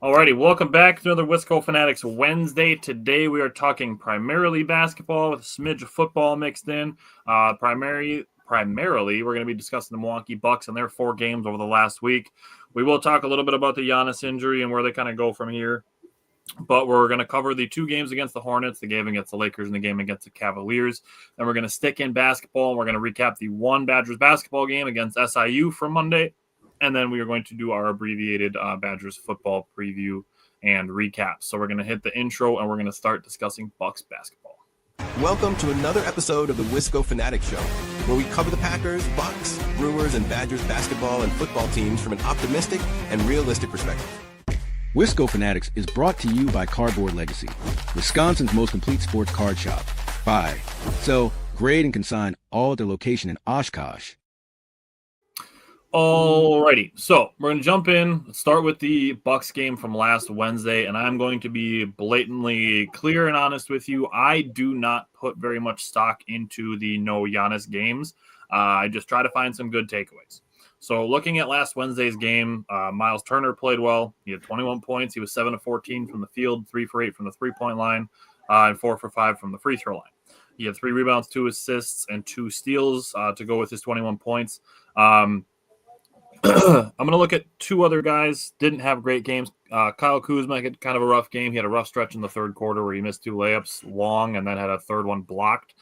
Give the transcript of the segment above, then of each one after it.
Alrighty, welcome back to another Wisco Fanatics Wednesday. Today we are talking primarily basketball with a smidge of football mixed in. Primarily, we're going to be discussing the Milwaukee Bucks and their 4 games over the last week. We will talk a little bit about the Giannis injury and where they kind of go from here. But we're going to cover the 2 games against the Hornets, the game against the Lakers, and the game against the Cavaliers. Then we're going to stick in basketball, and we're going to recap the 1 Badgers basketball game against SIU from Monday. And then we are going to do our abbreviated Badgers football preview and recap. So we're going to hit the intro, and we're going to start discussing Bucks basketball. Welcome to another episode of the Wisco Fanatics Show, where we cover the Packers, Bucks, Brewers, and Badgers basketball and football teams from an optimistic and realistic perspective. Wisco Fanatics is brought to you by Cardboard Legacy, Wisconsin's most complete sports card shop. Buy, sell, grade, and consign all at their location in Oshkosh. Alrighty, so we're going to jump in. Let's start with the Bucks game from last Wednesday, and I'm going to be blatantly clear and honest with you. I do not put very much stock into the no Giannis games. I just try to find some good takeaways. So looking at last Wednesday's game, Miles Turner played well. He had 21 points. He was 7 of 14 from the field, 3 for 8 from the three-point line, and 4 for 5 from the free throw line. He had 3 rebounds, 2 assists, and 2 steals to go with his 21 points. I'm going to look at 2 other guys. Didn't have great games. Kyle Kuzma had kind of a rough game. He had a rough stretch in the third quarter where he missed 2 layups long and then had a third one blocked.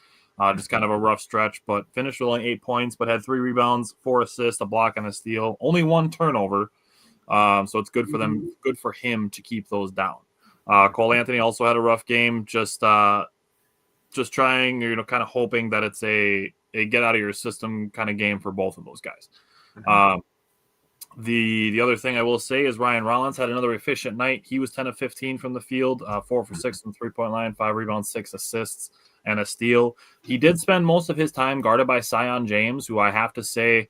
Just kind of a rough stretch, but finished with only 8 points, but had 3 rebounds, 4 assists, a block, and a steal. Only 1 turnover. So it's good for them, good for him to keep those down. Cole Anthony also had a rough game, just trying, kind of hoping that it's a get out of your system kind of game for both of those guys. The other thing I will say is Ryan Rollins had another efficient night. He was 10 of 15 from the field, 4 for 6 from the three-point line, 5 rebounds, 6 assists, and a steal. He did spend most of his time guarded by Zion James, who I have to say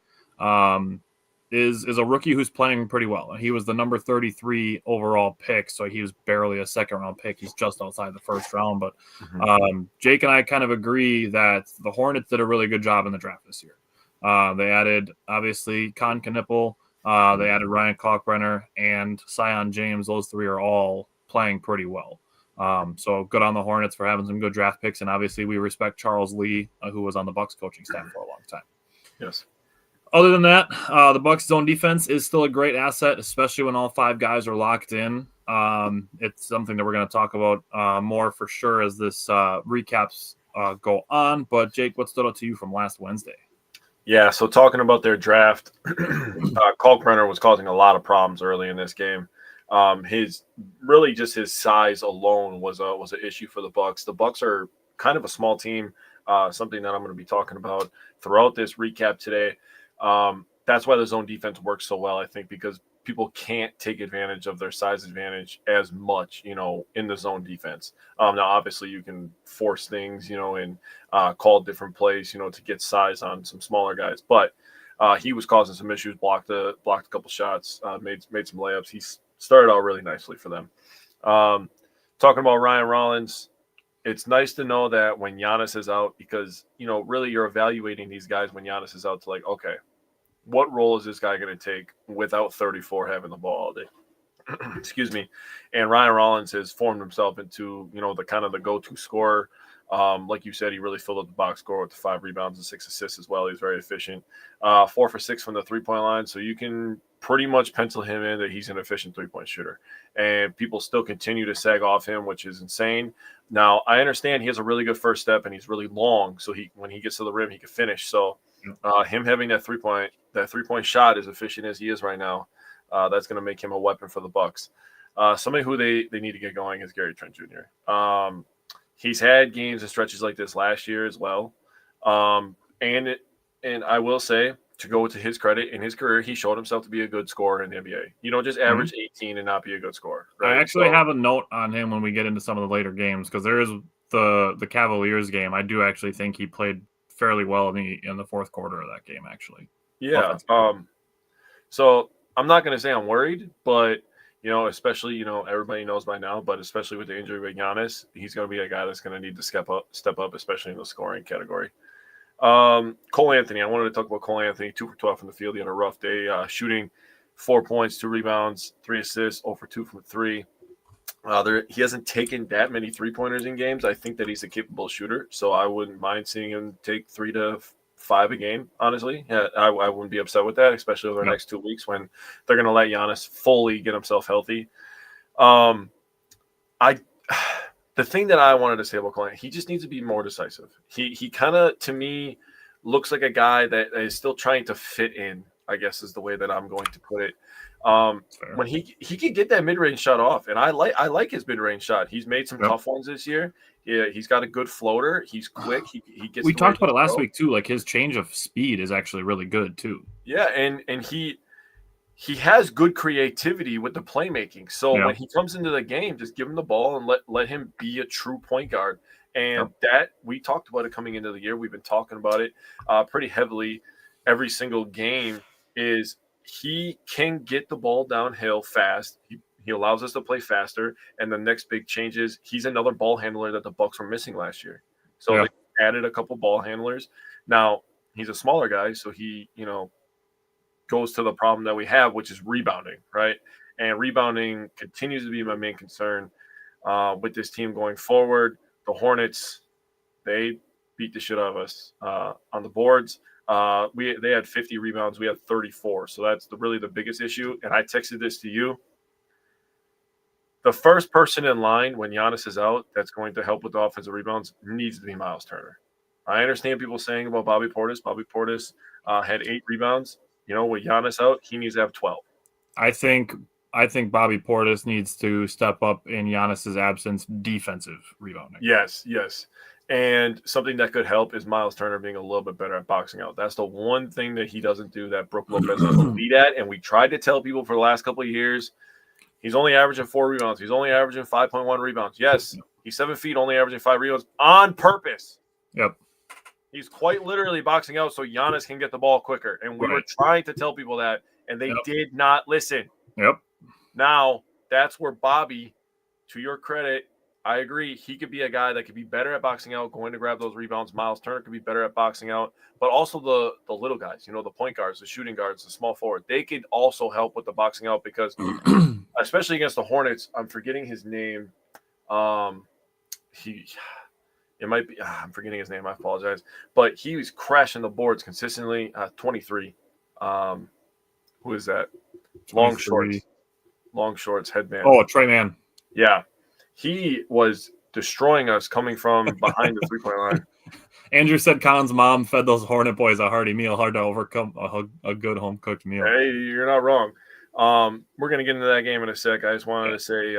is a rookie who's playing pretty well. He was the number 33 overall pick, so he was barely a second-round pick. He's just outside the first round. But Jake and I kind of agree that the Hornets did a really good job in the draft this year. They added, obviously, Con Knippel. They added Ryan Kalkbrenner and Zion James. Those 3 are all playing pretty well. So good on the Hornets for having some good draft picks. And obviously we respect Charles Lee, who was on the Bucks coaching staff for a long time. Yes. Other than that, the Bucks' zone defense is still a great asset, especially when all 5 guys are locked in. It's something that we're going to talk about more for sure as this recaps go on. But Jake, what stood out to you from last Wednesday? Yeah, so talking about their draft, Kalkbrenner was causing a lot of problems early in this game. His size alone was an issue for the Bucks. The Bucks are kind of a small team, something that I'm going to be talking about throughout this recap today. That's why the zone defense works so well, I think, because people can't take advantage of their size advantage as much, in the zone defense. Now, obviously, you can force things, and call different plays, to get size on some smaller guys. But he was causing some issues, blocked a couple shots, made some layups. He started out really nicely for them. Talking about Ryan Rollins, it's nice to know that when Giannis is out, because, really you're evaluating these guys when Giannis is out to okay, what role is this guy going to take without 34 having the ball all day? Excuse me. And Ryan Rollins has formed himself into, the kind of the go-to scorer. Like you said, he really filled up the box score with the 5 rebounds and 6 assists as well. He's very efficient. 4 for 6 from the three-point line. So you can pretty much pencil him in that he's an efficient three-point shooter. And people still continue to sag off him, which is insane. Now, I understand he has a really good first step and he's really long. So when he gets to the rim, he can finish. So him having that three-point shot as efficient as he is right now, that's going to make him a weapon for the Bucks. Somebody who they need to get going is Gary Trent Jr. He's had games and stretches like this last year as well. And I will say, to go to his credit, in his career, he showed himself to be a good scorer in the NBA. You don't just average 18 and not be a good scorer. Right? I actually have a note on him when we get into some of the later games, because there is the Cavaliers game. I do actually think he played fairly well in the fourth quarter of that game, actually. Yeah. So I'm not going to say I'm worried, but, especially, everybody knows by now, but especially with the injury with Giannis, he's going to be a guy that's going to need to step up, especially in the scoring category. Cole Anthony, I wanted to talk about Cole Anthony, 2 for 12 from the field. He had a rough day shooting 4 points, 2 rebounds, 3 assists, 0 for 2 from 3. He hasn't taken that many 3-pointers in games. I think that he's a capable shooter, so I wouldn't mind seeing him take 3 to 5 a game, honestly. Yeah, I wouldn't be upset with that, especially over the next 2 weeks when they're going to let Giannis fully get himself healthy. The thing that I wanted to say about Cole, he just needs to be more decisive. He kind of, to me, looks like a guy that is still trying to fit in, I guess is the way that I'm going to put it. When he could get that mid-range shot off, and I like his mid-range shot. He's made some tough ones this year. Yeah, he's got a good floater. He's quick. He gets. We talked about it last week too. Like his change of speed is actually really good too. Yeah, and he has good creativity with the playmaking. So when he comes into the game, just give him the ball and let him be a true point guard. And that we talked about it coming into the year. We've been talking about it pretty heavily every single game. Is he can get the ball downhill fast. He allows us to play faster. And the next big change is he's another ball handler that the Bucks were missing last year. So they added a couple ball handlers. Now he's a smaller guy, so he goes to the problem that we have, which is rebounding, right? And rebounding continues to be my main concern with this team going forward. The Hornets, they beat the shit out of us on the boards. They had 50 rebounds. We had 34. So that's really the biggest issue. And I texted this to you. The first person in line when Giannis is out that's going to help with the offensive rebounds needs to be Miles Turner. I understand people saying about Bobby Portis. Bobby Portis had 8 rebounds. With Giannis out, he needs to have 12. I think Bobby Portis needs to step up in Giannis's absence, defensive rebounding. Yes. And something that could help is Miles Turner being a little bit better at boxing out. That's the one thing that he doesn't do that Brook Lopez is elite at. And we tried to tell people for the last couple of years, he's only averaging 4 rebounds. He's only averaging 5.1 rebounds. Yes, he's 7 feet, only averaging 5 rebounds on purpose. Yep. He's quite literally boxing out so Giannis can get the ball quicker. And we were trying to tell people that, and they did not listen. Yep. Now, that's where Bobby, to your credit, I agree. He could be a guy that could be better at boxing out, going to grab those rebounds. Miles Turner could be better at boxing out. But also the little guys, the point guards, the shooting guards, the small forward, they could also help with the boxing out because, especially against the Hornets, I'm forgetting his name. It might be I'm forgetting his name. I apologize. But he was crashing the boards consistently. 23. Who is that? 23. Long shorts, headband. Oh, Trey Mann. Yeah. He was destroying us coming from behind the three-point line. Andrew said Colin's mom fed those Hornet boys a hearty meal. Hard to overcome a good home-cooked meal. Hey, you're not wrong. We're going to get into that game in a sec. I just wanted to say,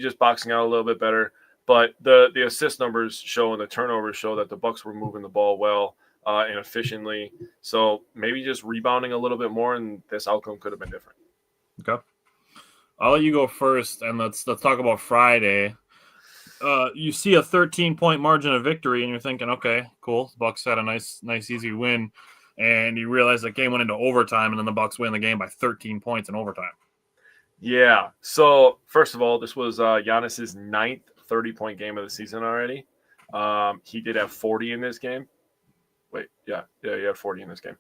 just boxing out a little bit better. But the assist numbers show and the turnovers show that the Bucks were moving the ball well and efficiently. So maybe just rebounding a little bit more, and this outcome could have been different. Okay. I'll let you go first, and let's talk about Friday. You see a 13-point margin of victory, and you're thinking, okay, cool. The Bucks had a nice, easy win, and you realize the game went into overtime, and then the Bucks win the game by 13 points in overtime. Yeah. So first of all, this was Giannis's 9th 30-point game of the season already. He did have 40 in this game. Wait, he had 40 in this game.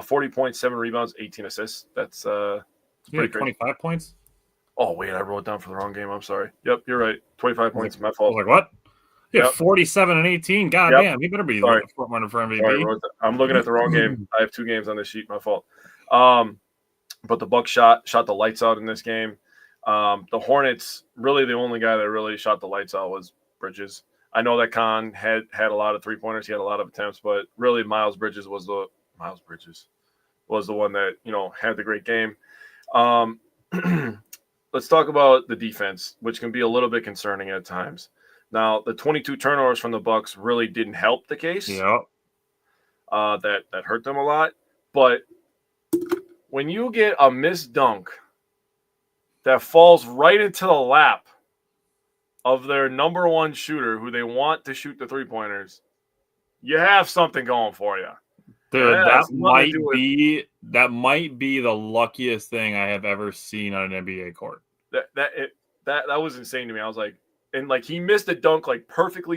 40 points, 7 rebounds, 18 assists. That's pretty 25 points. Oh, wait, I wrote it down for the wrong game. I'm sorry. Yep, you're right. 25 points. My fault. I was like, what? Yeah, 47 and 18. God damn, he better be the front runner for MVP. Sorry, I'm looking at the wrong game. I have 2 games on this sheet. My fault. But the Bucks shot the lights out in this game. The Hornets, really the only guy that really shot the lights out was Bridges. I know that Khan had a lot of 3-pointers. He had a lot of attempts, but really Miles Bridges was the one that, had the great game. Let's talk about the defense, which can be a little bit concerning at times. Now, the 22 turnovers from the Bucks really didn't help the case. Yeah. That hurt them a lot. But when you get a missed dunk that falls right into the lap of their number one shooter who they want to shoot the 3-pointers, you have something going for you. Dude, that might be the luckiest thing I have ever seen on an NBA court. That was insane to me. I was like, and like he missed a dunk like perfect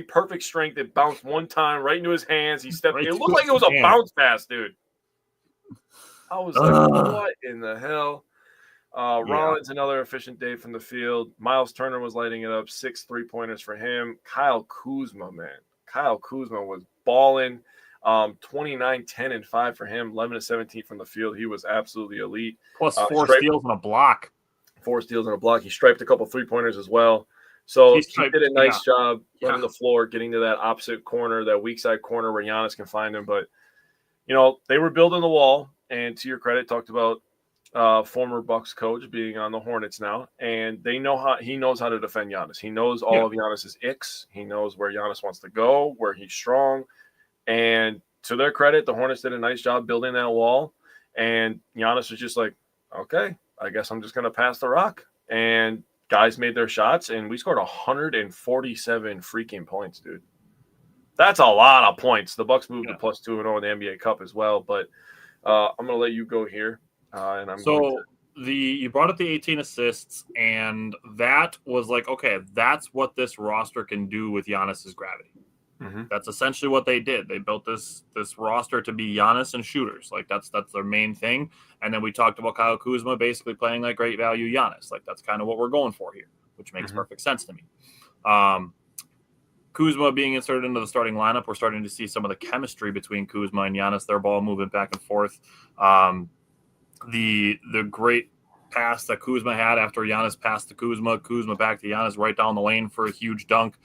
strength. It bounced one time right into his hands. He stepped. It looked like it was a bounce pass, dude. I was like, what in the hell? Rollins, another efficient day from the field. Miles Turner was lighting it up, 6 3-pointers for him. Kyle Kuzma, man. Kyle Kuzma was balling. 29, 10, and 5 for him, 11 to 17 from the field. He was absolutely elite. Plus 4 steals and a block. 4 steals and a block. He striped a couple 3-pointers as well. So he did a nice job running the floor, getting to that opposite corner, that weak side corner where Giannis can find him. But, they were building the wall. And to your credit, talked about former Bucks coach being on the Hornets now. And he knows how to defend Giannis. He knows all of Giannis's icks. He knows where Giannis wants to go, where he's strong. And to their credit, the Hornets did a nice job building that wall. And Giannis was just like, okay, I guess I'm just going to pass the rock. And guys made their shots, and we scored 147 freaking points, dude. That's a lot of points. The Bucks moved to plus 2-0 in the NBA Cup as well. But I'm going to let you go here. You brought up the 18 assists, and that was like, okay, that's what this roster can do with Giannis's gravity. Mm-hmm. That's essentially what they did. They built this roster to be Giannis and shooters. Like that's their main thing. And then we talked about Kyle Kuzma basically playing like great value Giannis. Like that's kind of what we're going for here, which makes perfect sense to me. Kuzma being inserted into the starting lineup, we're starting to see some of the chemistry between Kuzma and Giannis. Their ball moving back and forth. The great pass that Kuzma had after Giannis passed to Kuzma back to Giannis right down the lane for a huge dunk.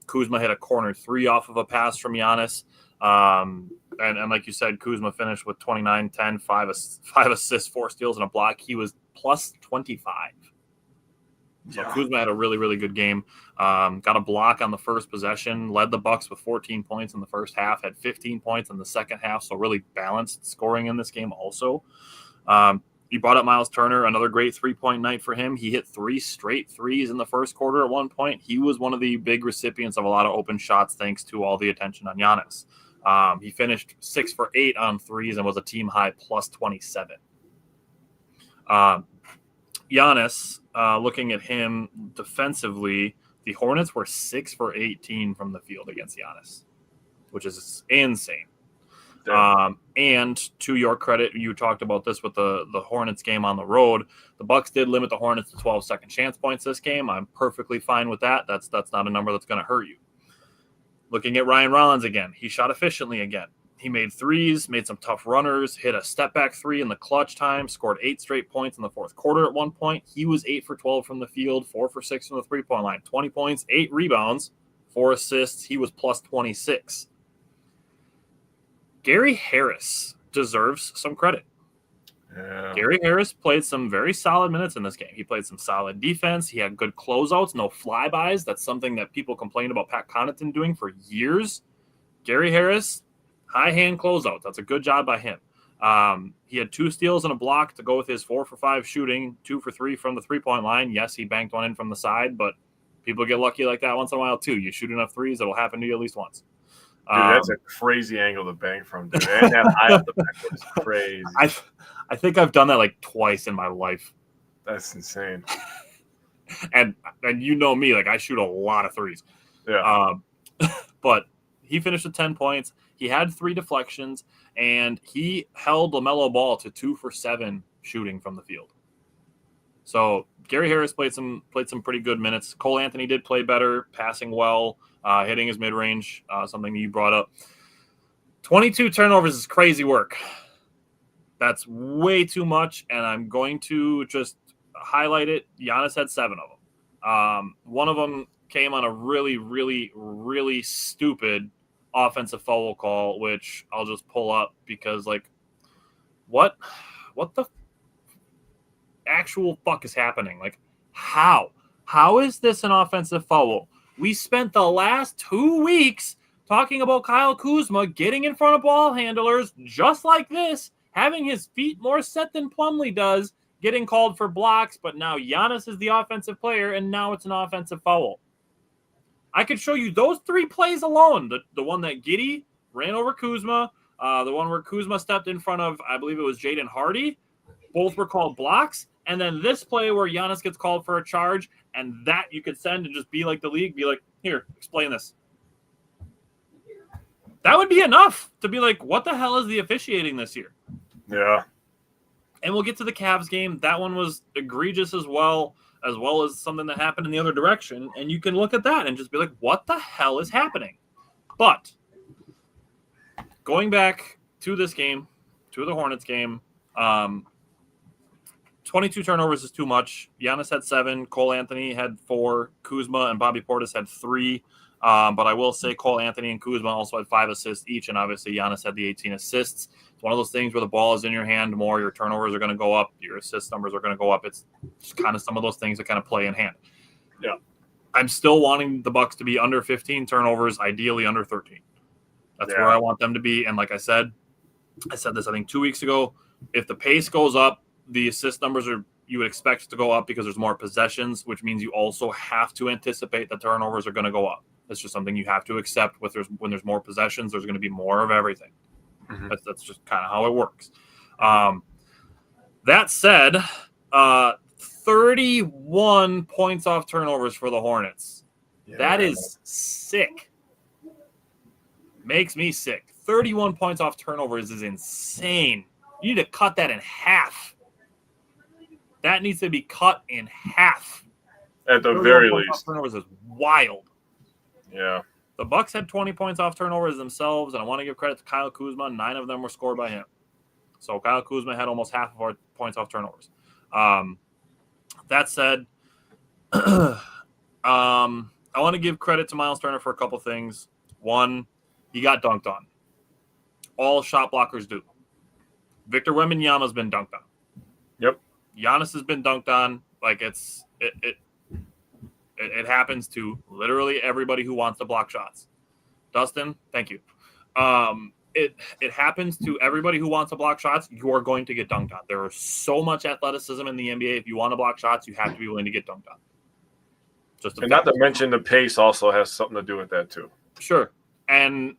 Kuzma hit a corner 3 off of a pass from Giannis. And like you said, Kuzma finished with 29, 10, 5 assists, 4 steals, and a block. He was plus 25. So Kuzma had a really, really good game. Got a block on the first possession, led the Bucks with 14 points in the first half, had 15 points in the second half, so really balanced scoring in this game also. You brought up Miles Turner, another great 3-point night for him. He hit 3 straight threes in the first quarter at one point. He was one of the big recipients of a lot of open shots thanks to all the attention on Giannis. He finished 6 for 8 on threes and was a team high plus 27. Giannis, looking at him defensively, the Hornets were 6 for 18 from the field against Giannis, which is insane. And to your credit, you talked about this with the Hornets game on the road. The Bucks did limit the Hornets to 12 second chance points this game. I'm perfectly fine with that. That's not a number that's going to hurt you. Looking at Ryan Rollins again, he shot efficiently again. He made threes, made some tough runners, hit a step back 3 in the clutch time, scored 8 straight points in the fourth quarter at one point. He was 8 for 12 from the field, 4 for 6 from the 3-point line, 20 points, 8 rebounds, 4 assists. He was plus 26. Gary Harris deserves some credit. Yeah. Gary Harris played some very solid minutes in this game. He played some solid defense. He had good closeouts, no flybys. That's something that people complained about Pat Connaughton doing for years. Gary Harris, high hand closeouts. That's a good job by him. He had 2 steals and a block to go with his 4 for 5 shooting, 2 for 3 from the 3-point line. Yes, he banked one in from the side, but people get lucky like that once in a while too. You shoot enough threes, it'll happen to you at least once. Dude, that's a crazy angle to bank from, dude. And that high up the back was crazy. I think I've done that like twice in my life. That's insane. And you know me, like I shoot a lot of threes. Yeah. But he finished with 10 points. He had 3 deflections, and he held LaMelo Ball to 2 for 7 shooting from the field. So Gary Harris played some pretty good minutes. Cole Anthony did play better, passing well, hitting his mid-range, something you brought up. 22 turnovers is crazy work. That's way too much, and I'm going to just highlight it. Giannis had 7 of them. One of them came on a really, really, really stupid offensive foul call, which I'll just pull up because, like, what the actual fuck is happening? Like, how is this an offensive foul? We spent the last 2 weeks talking about Kyle Kuzma getting in front of ball handlers just like this, having his feet more set than Plumlee does, getting called for blocks, but now Giannis is the offensive player, and now it's an offensive foul. I could show you those 3 plays alone. The one that Giddey ran over Kuzma, the one where Kuzma stepped in front of, I believe it was Jaden Hardy. Both were called blocks. And then this play where Giannis gets called for a charge, and that you could send and just be like the league, be like, here, explain this. That would be enough to be like, what the hell is the officiating this year? Yeah. And we'll get to the Cavs game. That one was egregious as well as something that happened in the other direction. And you can look at that and just be like, what the hell is happening? But going back to this game, to the Hornets game, 22 turnovers is too much. Giannis had 7. Cole Anthony had 4. Kuzma and Bobby Portis had 3. But I will say Cole Anthony and Kuzma also had 5 assists each. And obviously Giannis had the 18 assists. It's one of those things where the ball is in your hand more. Your turnovers are going to go up. Your assist numbers are going to go up. It's just kind of some of those things that kind of play in hand. Yeah. I'm still wanting the Bucks to be under 15 turnovers, ideally under 13. That's where I want them to be. And like I said this, I think 2 weeks ago, if the pace goes up, the assist numbers you would expect to go up because there's more possessions, which means you also have to anticipate that turnovers are going to go up. That's just something you have to accept. When there's more possessions, there's going to be more of everything. Mm-hmm. That's just kind of how it works. That said, 31 points off turnovers for the Hornets. Yeah. That is sick. Makes me sick. 31 points off turnovers is insane. You need to cut that in half. That needs to be cut in half. At the very least. Turnovers is wild. Yeah. The Bucks had 20 points off turnovers themselves, and I want to give credit to Kyle Kuzma. 9 of them were scored by him. So Kyle Kuzma had almost half of our points off turnovers. That said, I want to give credit to Miles Turner for a couple things. One, he got dunked on. All shot blockers do. Victor Wembanyama's been dunked on. Yep. Giannis has been dunked on. Like it happens to literally everybody who wants to block shots. Dustin, thank you. It happens to everybody who wants to block shots. You are going to get dunked on. There is so much athleticism in the NBA. If you want to block shots, you have to be willing to get dunked on. And not to mention the pace also has something to do with that too. Sure. And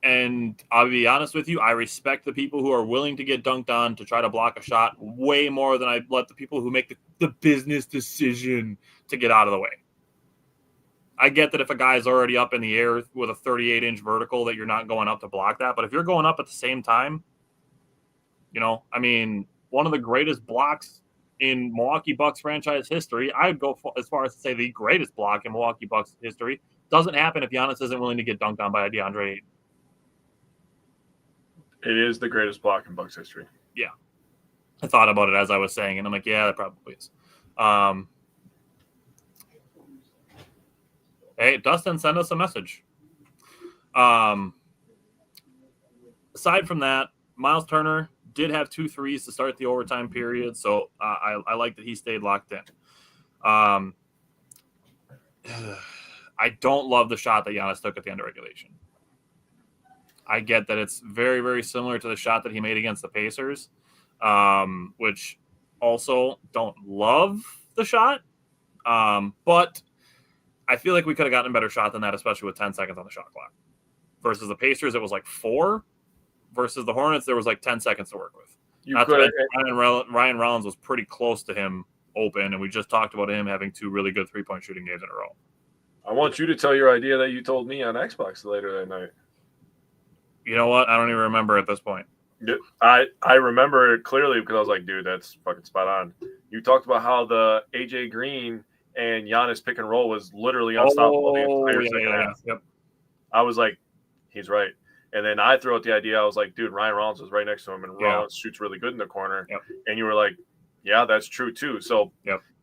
I'll be honest with you, I respect the people who are willing to get dunked on to try to block a shot way more than I let the people who make the business decision to get out of the way. I get that if a guy's already up in the air with a 38-inch vertical that you're not going up to block that. But if you're going up at the same time, one of the greatest blocks in Milwaukee Bucks franchise history, I would go as far as to say the greatest block in Milwaukee Bucks history, doesn't happen if Giannis isn't willing to get dunked on by a DeAndre Ayton. It is the greatest block in Bucks history. Yeah. I thought about it as I was saying, and I'm like, yeah, that probably is. Hey, Dustin, send us a message. Aside from that, Miles Turner did have 2 threes to start the overtime period, so I like that he stayed locked in. I don't love the shot that Giannis took at the end of regulation. I get that it's very, very similar to the shot that he made against the Pacers, which also don't love the shot. But I feel like we could have gotten a better shot than that, especially with 10 seconds on the shot clock. Versus the Pacers, it was like 4. Versus the Hornets, there was like 10 seconds to work with. Ryan Rollins was pretty close to him open, and we just talked about him having 2 really good 3-point shooting games in a row. I want you to tell your idea that you told me on Xbox later that night. You know what? I don't even remember at this point. I remember it clearly because I was like, dude, that's fucking spot on. You talked about how the AJ Green and Giannis pick and roll was literally unstoppable the entire second half. Yep. I was like, he's right. And then I threw out the idea. I was like, dude, Ryan Rollins was right next to him, and Rollins shoots really good in the corner. Yep. And you were like, yeah, that's true too. So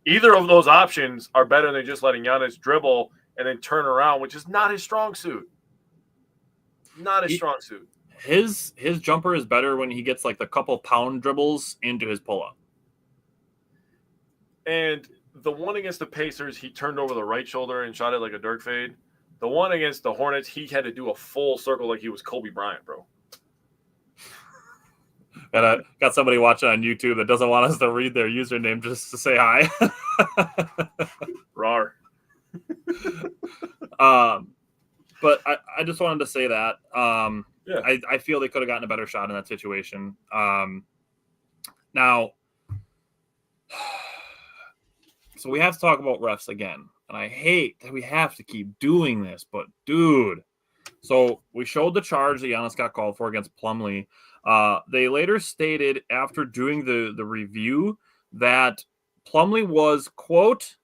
either of those options are better than just letting Giannis dribble and then turn around, which is not his strong suit. Not his strong suit. His jumper is better when he gets like the couple pound dribbles into his pull-up. And the one against the Pacers, he turned over the right shoulder and shot it like a Dirk fade. The one against the Hornets, he had to do a full circle like he was Kobe Bryant, bro. And I got somebody watching on YouTube that doesn't want us to read their username just to say hi. Rawr. But I just wanted to say that. I feel they could have gotten a better shot in that situation. Now, so we have to talk about refs again. And I hate that we have to keep doing this, but dude. So we showed the charge that Giannis got called for against Plumlee. They later stated after doing the review that Plumlee was, quote,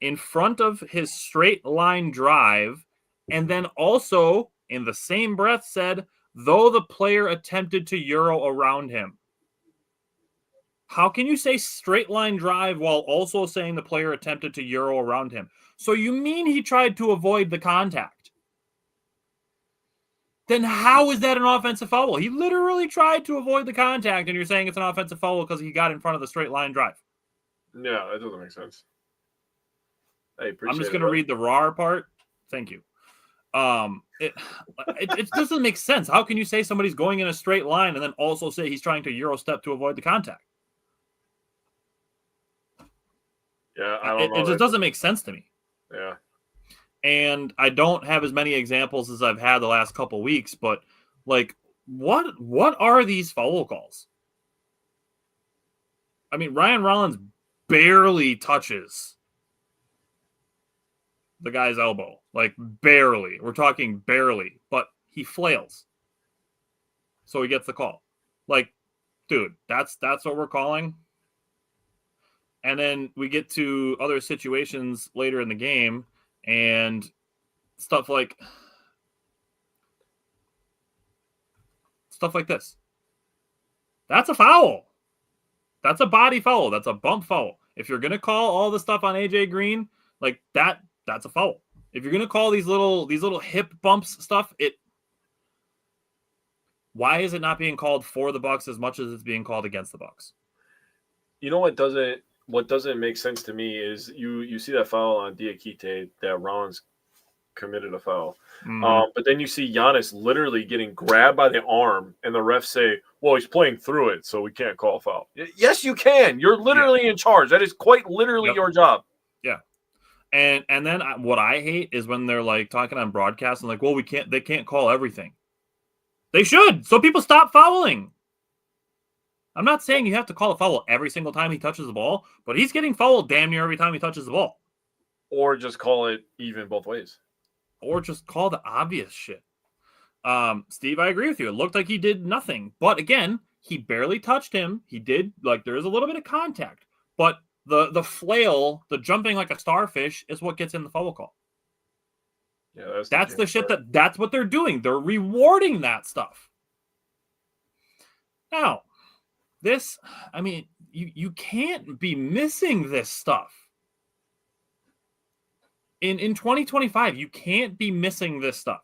in front of his straight line drive, and then also in the same breath said, though the player attempted to Euro around him. How can you say straight line drive while also saying the player attempted to Euro around him? So you mean he tried to avoid the contact? Then how is that an offensive foul? He literally tried to avoid the contact, and you're saying it's an offensive foul because he got in front of the straight line drive. Yeah, that doesn't make sense. Hey, I'm just going to read the raw part. Thank you. It doesn't make sense. How can you say somebody's going in a straight line and then also say he's trying to Euro step to avoid the contact? Yeah, I don't know. It just doesn't make sense to me. Yeah. And I don't have as many examples as I've had the last couple weeks, but like, what are these foul calls? I mean, Ryan Rollins barely touches the guy's elbow, like barely. We're talking barely, but he flails, so he gets the call. Like, dude, that's what we're calling. And then we get to other situations later in the game and stuff like this. That's a foul. That's a body foul. That's a bump foul. If you're going to call all the stuff on AJ Green, like that's a foul. If you're going to call these little hip bumps stuff, why is it not being called for the Bucks as much as it's being called against the Bucks? You know what doesn't make sense to me is you see that foul on Diakite that Rollins committed a foul. Mm-hmm. But then you see Giannis literally getting grabbed by the arm and the refs say, well, he's playing through it, so we can't call a foul. Yes, you can. You're literally in charge. That is quite literally your job. Yeah. And then what I hate is when they're like talking on broadcast and like, well, they can't call everything. They should, so people stop fouling. I'm not saying you have to call a foul every single time he touches the ball, but he's getting fouled damn near every time he touches the ball. Or just call it even both ways. Or just call the obvious shit. Steve, I agree with you. It looked like he did nothing. But again, he barely touched him. He did, like, there is a little bit of contact. But the flail, the jumping like a starfish is what gets in the foul call. Yeah, that's the shit that's what they're doing. They're rewarding that stuff. Now, this, I mean, you can't be missing this stuff. In 2025, you can't be missing this stuff.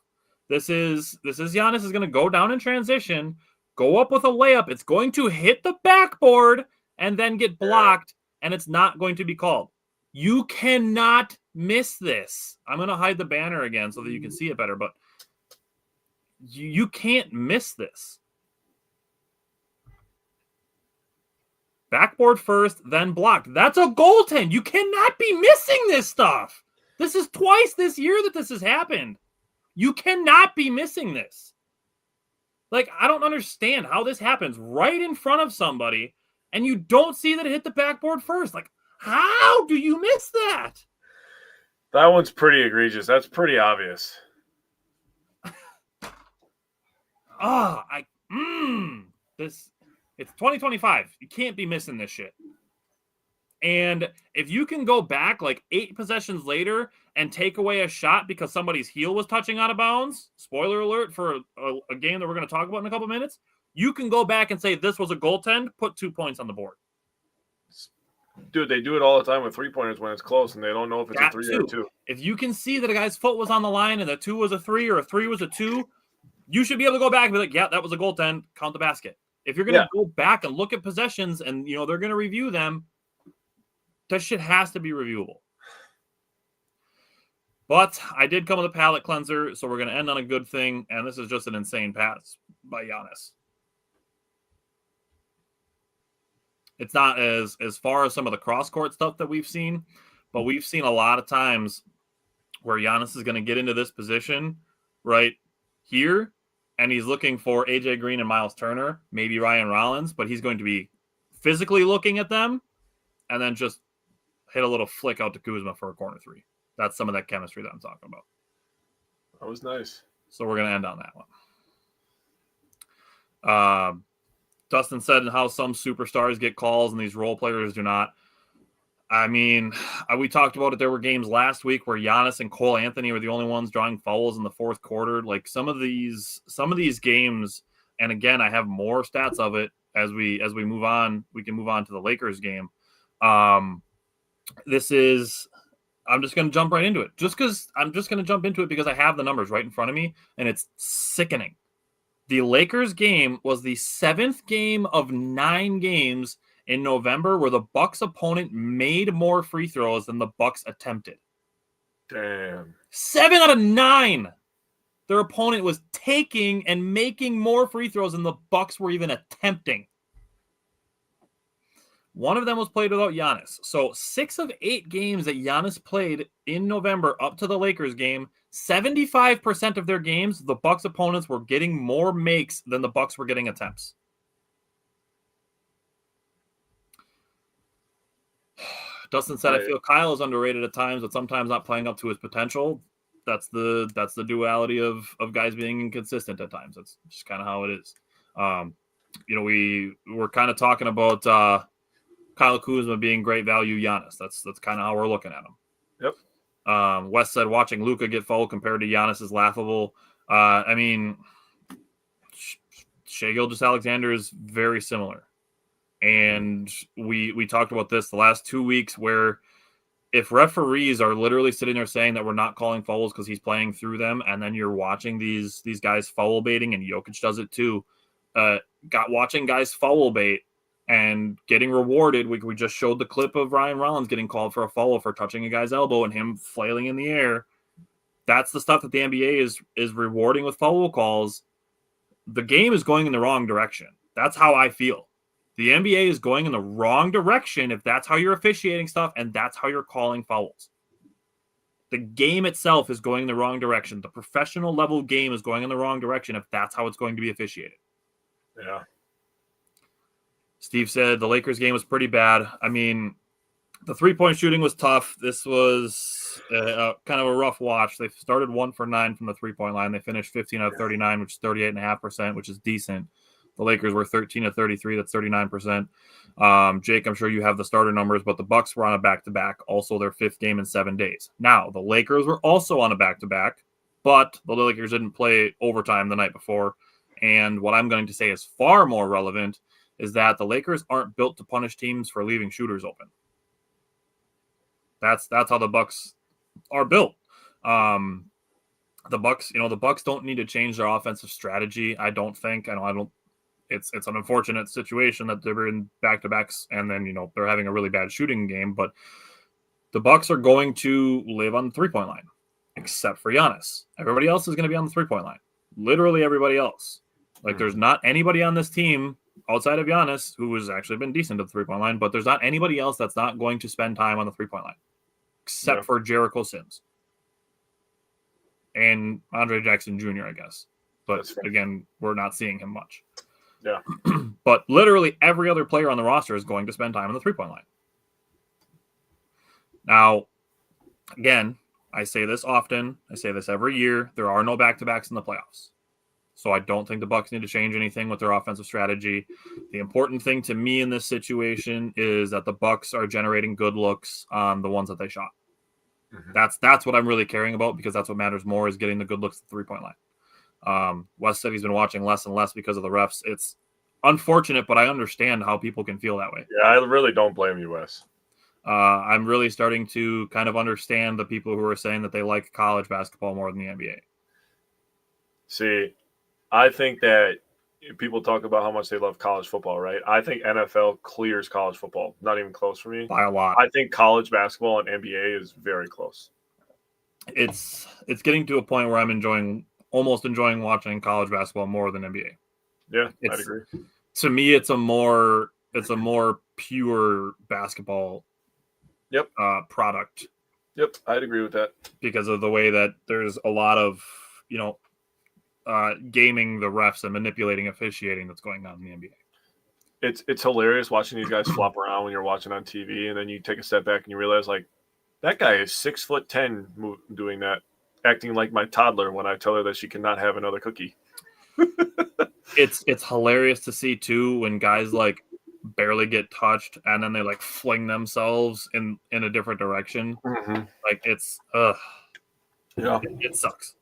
This is Giannis is going to go down in transition, go up with a layup. It's going to hit the backboard and then get blocked, and it's not going to be called. You cannot miss this. I'm going to hide the banner again so that you can see it better, but you can't miss this. Backboard first, then blocked. That's a goaltend. You cannot be missing this stuff. This is twice this year that this has happened. You cannot be missing this. Like, I don't understand how this happens right in front of somebody and you don't see that it hit the backboard first. Like, how do you miss that? That one's pretty egregious. That's pretty obvious. It's 2025. You can't be missing this shit. And if you can go back like 8 possessions later and take away a shot because somebody's heel was touching out of bounds, spoiler alert for a game that we're going to talk about in a couple minutes, you can go back and say this was a goaltend, put 2 points on the board. Dude, they do it all the time with 3-pointers when it's close and they don't know if it's a 3 or a 2. If you can see that a guy's foot was on the line and the 2 was a 3 or a 3 was a 2, you should be able to go back and be like, yeah, that was a goaltend, count the basket. If you're going to go back and look at possessions and, you know, they're going to review them, that shit has to be reviewable. But I did come with a palate cleanser, so we're going to end on a good thing, and this is just an insane pass by Giannis. It's not as far as some of the cross-court stuff that we've seen, but we've seen a lot of times where Giannis is going to get into this position right here, and he's looking for AJ Green and Miles Turner, maybe Ryan Rollins, but he's going to be physically looking at them and then just hit a little flick out to Kuzma for a corner 3. That's some of that chemistry that I'm talking about. That was nice. So we're going to end on that one. Dustin said how some superstars get calls and these role players do not. I mean, we talked about it. There were games last week where Giannis and Cole Anthony were the only ones drawing fouls in the fourth quarter. Like some of these I'm just going to jump right into it. Because I have the numbers right in front of me, and it's sickening. The Lakers game was the 7th game of 9 games in November where the Bucks opponent made more free throws than the Bucks attempted. Damn. 7 out of 9. Their opponent was taking and making more free throws than the Bucks were even attempting. One of them was played without Giannis. So 6 of 8 games that Giannis played in November up to the Lakers game, 75% of their games, the Bucks opponents were getting more makes than the Bucks were getting attempts. Dustin said, I feel Kyle is underrated at times, but sometimes not playing up to his potential. That's the duality of guys being inconsistent at times. That's just kind of how it is. We were kind of talking about Kyle Kuzma being great value Giannis. That's kind of how we're looking at him. Yep. Wes said watching Luka get fouled compared to Giannis is laughable. I mean, Shai Gilgeous-Alexander is very similar. And we talked about this the last 2 weeks where if referees are literally sitting there saying that we're not calling fouls because he's playing through them, and then you're watching these guys foul baiting, and Jokic does it too, watching guys foul bait and getting rewarded. We just showed the clip of Ryan Rollins getting called for a foul for touching a guy's elbow and him flailing in the air. That's the stuff that the NBA is rewarding with foul calls. The game is going in the wrong direction. That's how I feel. The NBA is going in the wrong direction if that's how you're officiating stuff and that's how you're calling fouls. The game itself is going in the wrong direction. The professional level game is going in the wrong direction if that's how it's going to be officiated. Yeah. Steve said the Lakers game was pretty bad. I mean, the three-point shooting was tough. This was kind of a rough watch. They started 1 for 9 from the three-point line. They finished 15 out of 39, which is 38.5%, which is decent. The Lakers were 13 of 33. That's 39%. Jake, I'm sure you have the starter numbers, but the Bucks were on a back-to-back, also their 5th game in 7 days. Now, the Lakers were also on a back-to-back, but the Lakers didn't play overtime the night before. And what I'm going to say is far more relevant is that the Lakers aren't built to punish teams for leaving shooters open. That's how the Bucks are built. The Bucks don't need to change their offensive strategy. I don't think. It's an unfortunate situation that they're in back-to-backs and then, they're having a really bad shooting game, but the Bucks are going to live on the three-point line, except for Giannis. Everybody else is going to be on the three-point line. Literally everybody else. Like, there's not anybody on this team outside of Giannis who has actually been decent at the three-point line, but there's not anybody else that's not going to spend time on the three-point line, except for Jericho Sims and Andre Jackson Jr., I guess. But again, we're not seeing him much. Yeah. But literally every other player on the roster is going to spend time on the three-point line. Now, again, I say this often. I say this every year. There are no back-to-backs in the playoffs. So I don't think the Bucks need to change anything with their offensive strategy. The important thing to me in this situation is that the Bucks are generating good looks on the ones that they shot. Mm-hmm. That's what I'm really caring about, because that's what matters more, is getting the good looks at the three-point line. Wes said he's been watching less and less because of the refs. It's unfortunate, but I understand how people can feel that way. Yeah, I really don't blame you, Wes. I'm really starting to kind of understand the people who are saying that they like college basketball more than the NBA. See, I think that people talk about how much they love college football, right? I think NFL clears college football. Not even close for me. By a lot. I think college basketball and NBA is very close. It's getting to a point where I'm almost enjoying watching college basketball more than NBA. Yeah, I'd agree. To me, it's a more pure basketball product. Yep, I'd agree with that. Because of the way that there's a lot of, gaming the refs and manipulating officiating that's going on in the NBA. It's hilarious watching these guys flop around when you're watching on TV, and then you take a step back and you realize, like, that guy is 6'10" doing that, acting like my toddler when I tell her that she cannot have another cookie. It's hilarious to see too when guys like barely get touched and then they like fling themselves in a different direction. Mm-hmm. Like it sucks.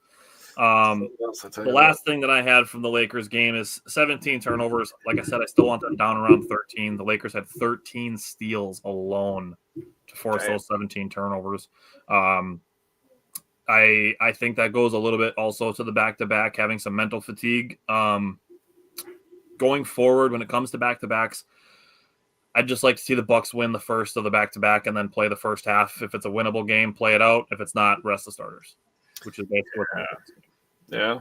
The last thing that I had from the Lakers game is 17 turnovers. Like I said, I still want them down around 13. The Lakers had 13 steals alone to force those 17 turnovers. I think that goes a little bit also to the back-to-back, having some mental fatigue. Going forward, when it comes to back-to-backs, I'd just like to see the Bucks win the first of the back-to-back and then play the first half. If it's a winnable game, play it out. If it's not, rest the starters, which is basically what yeah.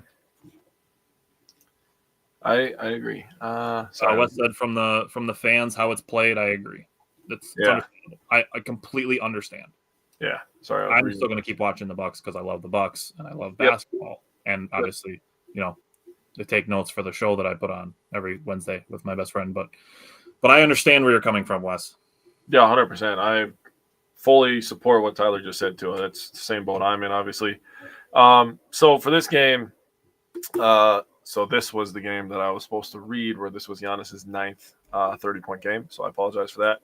I agree. Sorry, Wes said from the fans how it's played. I agree. It's understandable. I completely understand. Yeah, sorry. I'm still going to keep watching the Bucks because I love the Bucks and I love basketball. And obviously, they take notes for the show that I put on every Wednesday with my best friend. But I understand where you're coming from, Wes. Yeah, 100%. I fully support what Tyler just said too. That's the same boat I'm in, obviously. So for this game, so this was the game that I was supposed to read, where this was Giannis's 9th 30-point game. So I apologize for that.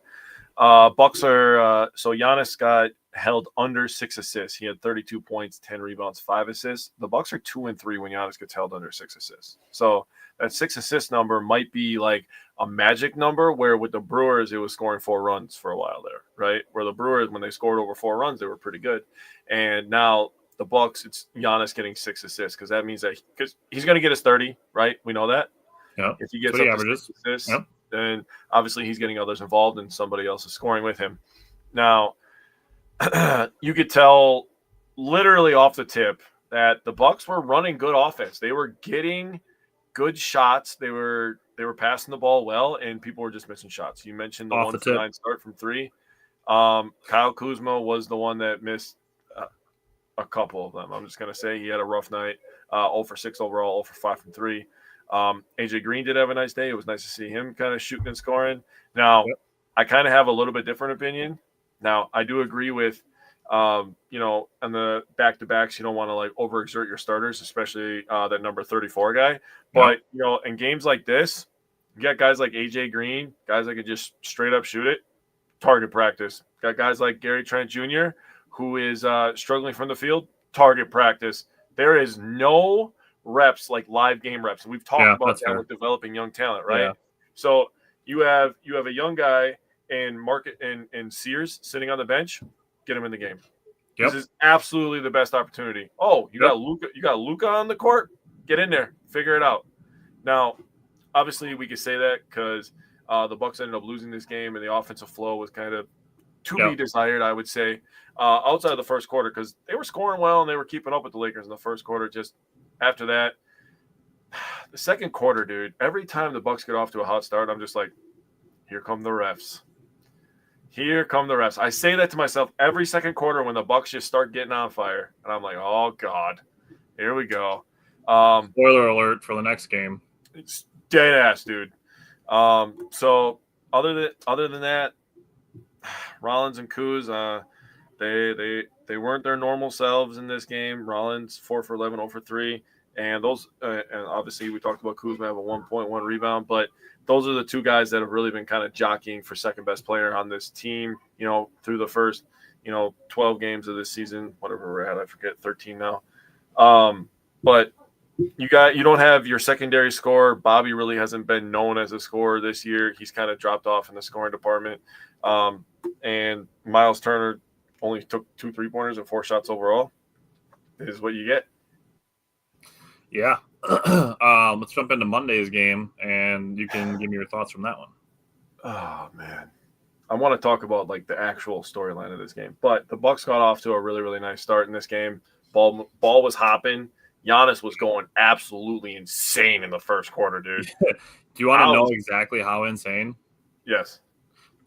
Bucks are so Giannis got held under 6 assists. He had 32 points, 10 rebounds, 5 assists. The Bucks are 2-3 when Giannis gets held under 6 assists. So that 6 assist number might be like a magic number, where with the Brewers it was scoring 4 runs for a while there, right? Where the Brewers, when they scored over 4 runs, they were pretty good. And now the Bucks, it's Giannis getting 6 assists, because that means that because he's going to get his 30, right? We know that. Yeah. If he gets up to 6 assists, then obviously he's getting others involved and somebody else is scoring with him. Now, you could tell literally off the tip that the Bucks were running good offense. They were getting good shots. They were passing the ball well, and people were just missing shots. You mentioned the 1-9 start from 3. Kyle Kuzma was the one that missed a couple of them. I'm just going to say he had a rough night. 0 for 6 overall, 0 for 5 from 3. AJ Green did have a nice day. It was nice to see him kind of shooting and scoring. Now, I kind of have a little bit different opinion. Now, I do agree with, on the back-to-backs, you don't want to like overexert your starters, especially that number 34 guy. But, in games like this, you got guys like AJ Green, guys that can just straight up shoot it, target practice. Got guys like Gary Trent Jr., who is struggling from the field, target practice. There is no reps like live game reps. And we've talked about that with developing young talent, right? Yeah. So you have a young guy in Sears sitting on the bench, get him in the game. Yep. This is absolutely the best opportunity. Oh, you got Luka on the court? Get in there, figure it out. Now, obviously we could say that because the Bucks ended up losing this game and the offensive flow was kind of to be desired, I would say, outside of the first quarter, because they were scoring well and they were keeping up with the Lakers in the first quarter. Just after that, the second quarter, dude, every time the Bucks get off to a hot start, I'm just like, here come the refs. Here come the refs. I say that to myself every second quarter when the Bucks just start getting on fire. And I'm like, oh, God, here we go. Spoiler alert for the next game. It's dead ass, dude. So other than that, Rollins and Kuz, they weren't their normal selves in this game. Rollins 4 for 11, 0 for 3. And those, and obviously we talked about Kuzma have a 1.1 rebound, but those are the two guys that have really been kind of jockeying for second best player on this team, through the first, 12 games of this season, whatever we're at, I forget, 13 now. But you don't have your secondary scorer. Bobby really hasn't been known as a scorer this year. He's kind of dropped off in the scoring department. And Miles Turner only took 2 3-pointers and 4 shots overall. This is what you get. Yeah. Let's jump into Monday's game, and you can give me your thoughts from that one. Oh, man. I want to talk about, like, the actual storyline of this game. But the Bucks got off to a really, really nice start in this game. Ball was hopping. Giannis was going absolutely insane in the first quarter, dude. Do you want to know exactly how insane? Yes.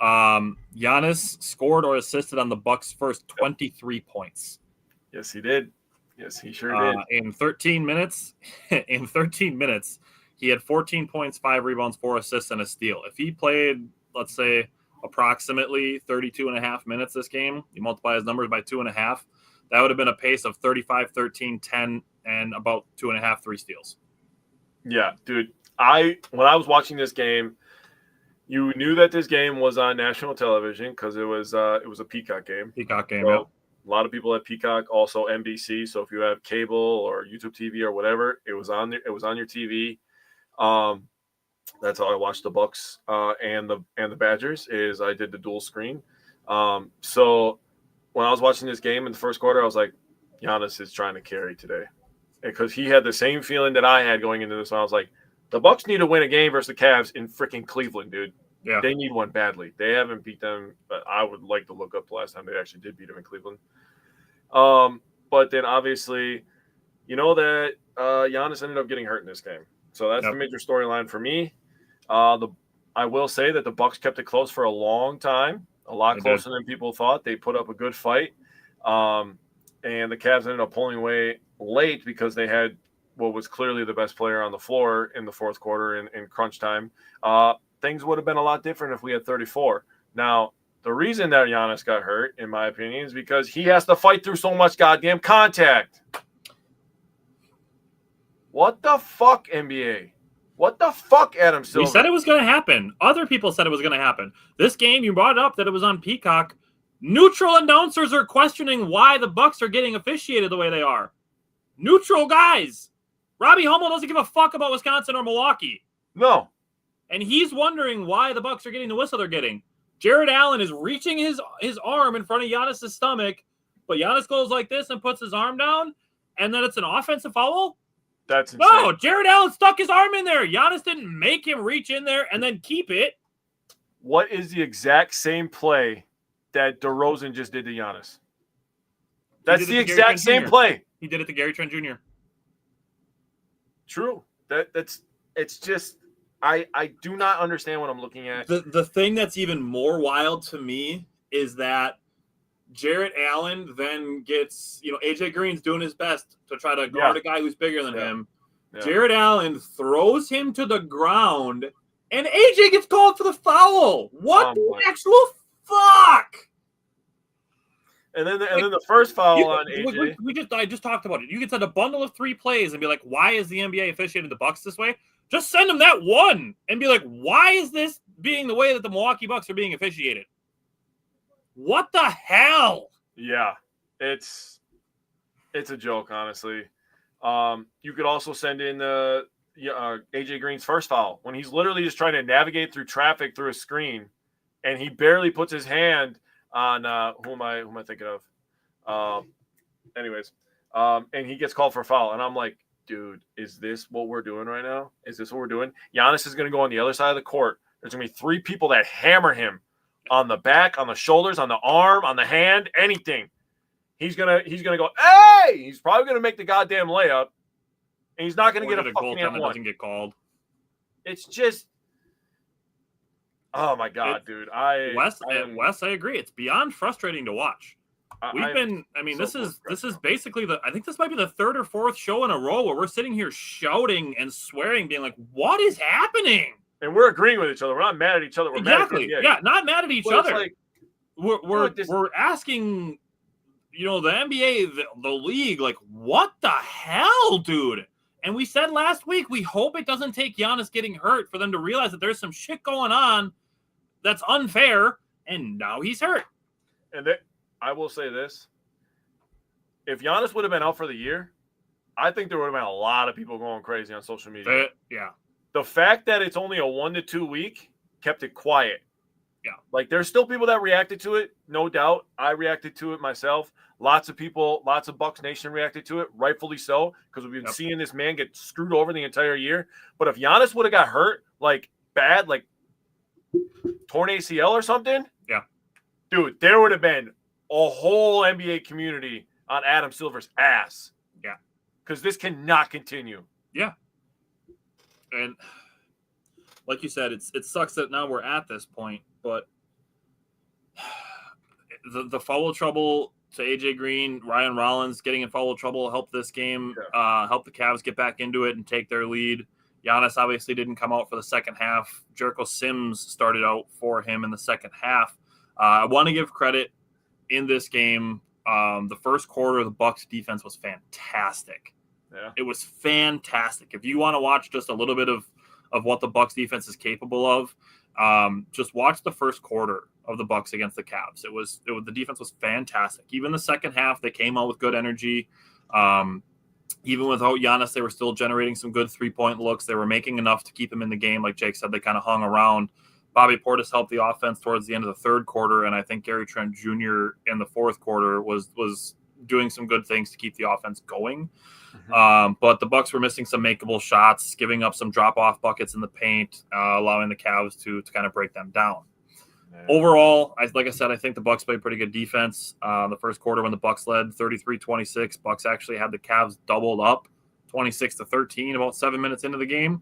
Giannis scored or assisted on the Bucks' first 23 points. Yes, he did. Yes, he sure did. In 13 minutes, he had 14 points, 5 rebounds, 4 assists, and a steal. If he played, let's say, approximately 32 and a half minutes this game, you multiply his numbers by 2.5, that would have been a pace of 35, 13, 10, and about 2.5, 3 steals. Yeah, dude. When I was watching this game, you knew that this game was on national television because it was a Peacock game. Peacock game, So, yeah. A lot of people at Peacock, also NBC. So if you have cable or YouTube TV or whatever, it was on your TV. That's how I watched the Bucks and the Badgers. Is I did the dual screen. So when I was watching this game in the first quarter, I was like, Giannis is trying to carry today, because he had the same feeling that I had going into this one. I was like, the Bucks need to win a game versus the Cavs in freaking Cleveland, dude. Yeah. They need one badly. They haven't beat them, but I would like to look up the last time they actually did beat them in Cleveland. But then obviously, you know that Giannis ended up getting hurt in this game. So that's the major storyline for me. I will say that the Bucks kept it close for a long time, a lot closer than people thought. They put up a good fight. And the Cavs ended up pulling away late because they had what was clearly the best player on the floor in the fourth quarter in crunch time. Things would have been a lot different if we had 34. Now, the reason that Giannis got hurt, in my opinion, is because he has to fight through so much goddamn contact. What the fuck, NBA? What the fuck, Adam Silver? We said it was going to happen. Other people said it was going to happen. This game, you brought it up that it was on Peacock. Neutral announcers are questioning why the Bucks are getting officiated the way they are. Neutral guys. Robbie Hummel doesn't give a fuck about Wisconsin or Milwaukee. No. And he's wondering why the Bucks are getting the whistle they're getting. Jared Allen is reaching his arm in front of Giannis' stomach, but Giannis goes like this and puts his arm down, and then it's an offensive foul? That's insane. No, Jared Allen stuck his arm in there. Giannis didn't make him reach in there and then keep it. What is the exact same play that DeRozan just did to Giannis? That's the exact same play. He did it to Gary Trent Jr. True. It's just I do not understand what I'm looking at. The thing that's even more wild to me is that Jarrett Allen then gets, AJ Green's doing his best to try to guard a guy who's bigger than him. Yeah. Jarrett Allen throws him to the ground, and AJ gets called for the foul. What the actual fuck? And then the first foul on AJ. I just talked about it. You could send a bundle of 3 plays and be like, why is the NBA officiating the Bucks this way? Just send them that one and be like, why is this being the way that the Milwaukee Bucks are being officiated? What the hell? Yeah, it's a joke, honestly. You could also send in AJ Green's first foul when he's literally just trying to navigate through traffic through a screen, and he barely puts his hand on who am I thinking of? And he gets called for a foul, and I'm like, dude, is this what we're doing right now? Is this what we're doing? Giannis is going to go on the other side of the court. There's going to be 3 people that hammer him on the back, on the shoulders, on the arm, on the hand, anything. He's gonna go, hey! He's probably going to make the goddamn layup, and he's not going to get a fucking goal that doesn't get called. It's just, oh my god, dude! Wes, I agree. It's beyond frustrating to watch. This is basically I think this might be the 3rd or 4th show in a row where we're sitting here shouting and swearing, being like, what is happening? And we're agreeing with each other. We're not mad at each other. We're exactly. Mad at yeah, not mad at each other. Like, we're asking, the NBA, the league, like, what the hell, dude? And we said last week, we hope it doesn't take Giannis getting hurt for them to realize that there's some shit going on that's unfair, and now he's hurt. And I will say this. If Giannis would have been out for the year, I think there would have been a lot of people going crazy on social media. Yeah. The fact that it's only a 1 to 2 week kept it quiet. Yeah. Like, there's still people that reacted to it, no doubt. I reacted to it myself. Lots of people, lots of Bucks Nation reacted to it, rightfully so, because we've been seeing this man get screwed over the entire year. But if Giannis would have got hurt, like, bad, like torn ACL or something, dude, there would have been a whole NBA community on Adam Silver's ass. Yeah. Because this cannot continue. Yeah. And like you said, it sucks that now we're at this point, but the foul trouble to AJ Green, Ryan Rollins getting in foul trouble helped this game, help the Cavs get back into it and take their lead. Giannis obviously didn't come out for the second half. Jericho Sims started out for him in the second half. I want to give credit in this game. The first quarter, the Bucks defense was fantastic. Yeah. It was fantastic. If you want to watch just a little bit of what the Bucks defense is capable of, just watch the first quarter of the Bucks against the Cavs. The defense was fantastic. Even the second half, they came out with good energy. Even without Giannis, they were still generating some good 3-point looks. They were making enough to keep him in the game. Like Jake said, they kind of hung around. Bobby Portis helped the offense towards the end of the third quarter, and I think Gary Trent Jr. in the fourth quarter was doing some good things to keep the offense going. But the Bucks were missing some makeable shots, giving up some drop-off buckets in the paint, allowing the Cavs to kind of break them down. Yeah. Overall, like I said, I think the Bucks played pretty good defense. The first quarter when the Bucks led 33-26, Bucks actually had the Cavs doubled up 26-13 about 7 minutes into the game.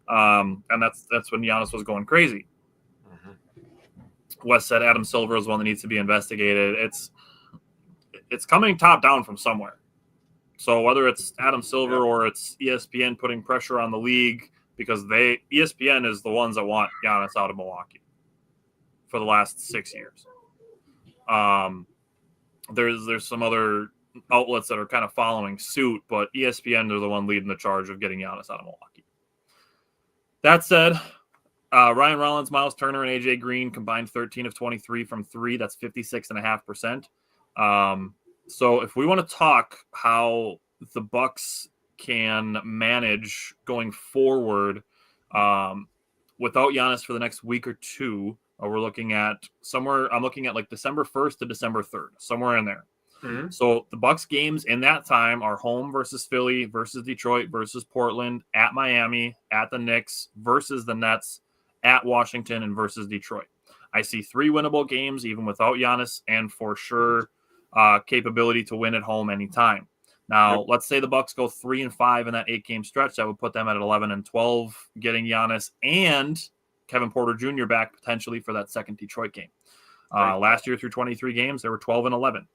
And that's when Giannis was going crazy. Wes said Adam Silver is one that needs to be investigated. It's coming top down from somewhere. So whether it's Adam Silver or it's ESPN putting pressure on the league, because ESPN is the ones that want Giannis out of Milwaukee for the last 6 years. There's some other outlets that are kind of following suit, but ESPN are the one leading the charge of getting Giannis out of Milwaukee. That said, Ryan Rollins, Miles Turner, and AJ Green combined 13 of 23 from three. That's 56.5%. So if we want to talk how the Bucks can manage going forward without Giannis for the next week or two, we're looking at somewhere. I'm looking at like December 1st to December 3rd, somewhere in there. Mm-hmm. So the Bucks games in that time are home versus Philly, versus Detroit, versus Portland, at Miami, at the Knicks, versus the Nets, at Washington, and versus Detroit. I see 3 winnable games even without Giannis, and for sure capability to win at home anytime. Now, let's say the Bucks go 3-5 in that 8-game stretch. That would put them at 11-12, getting Giannis and Kevin Porter Jr. back potentially for that second Detroit game. Last year through 23 games, they were 12-11.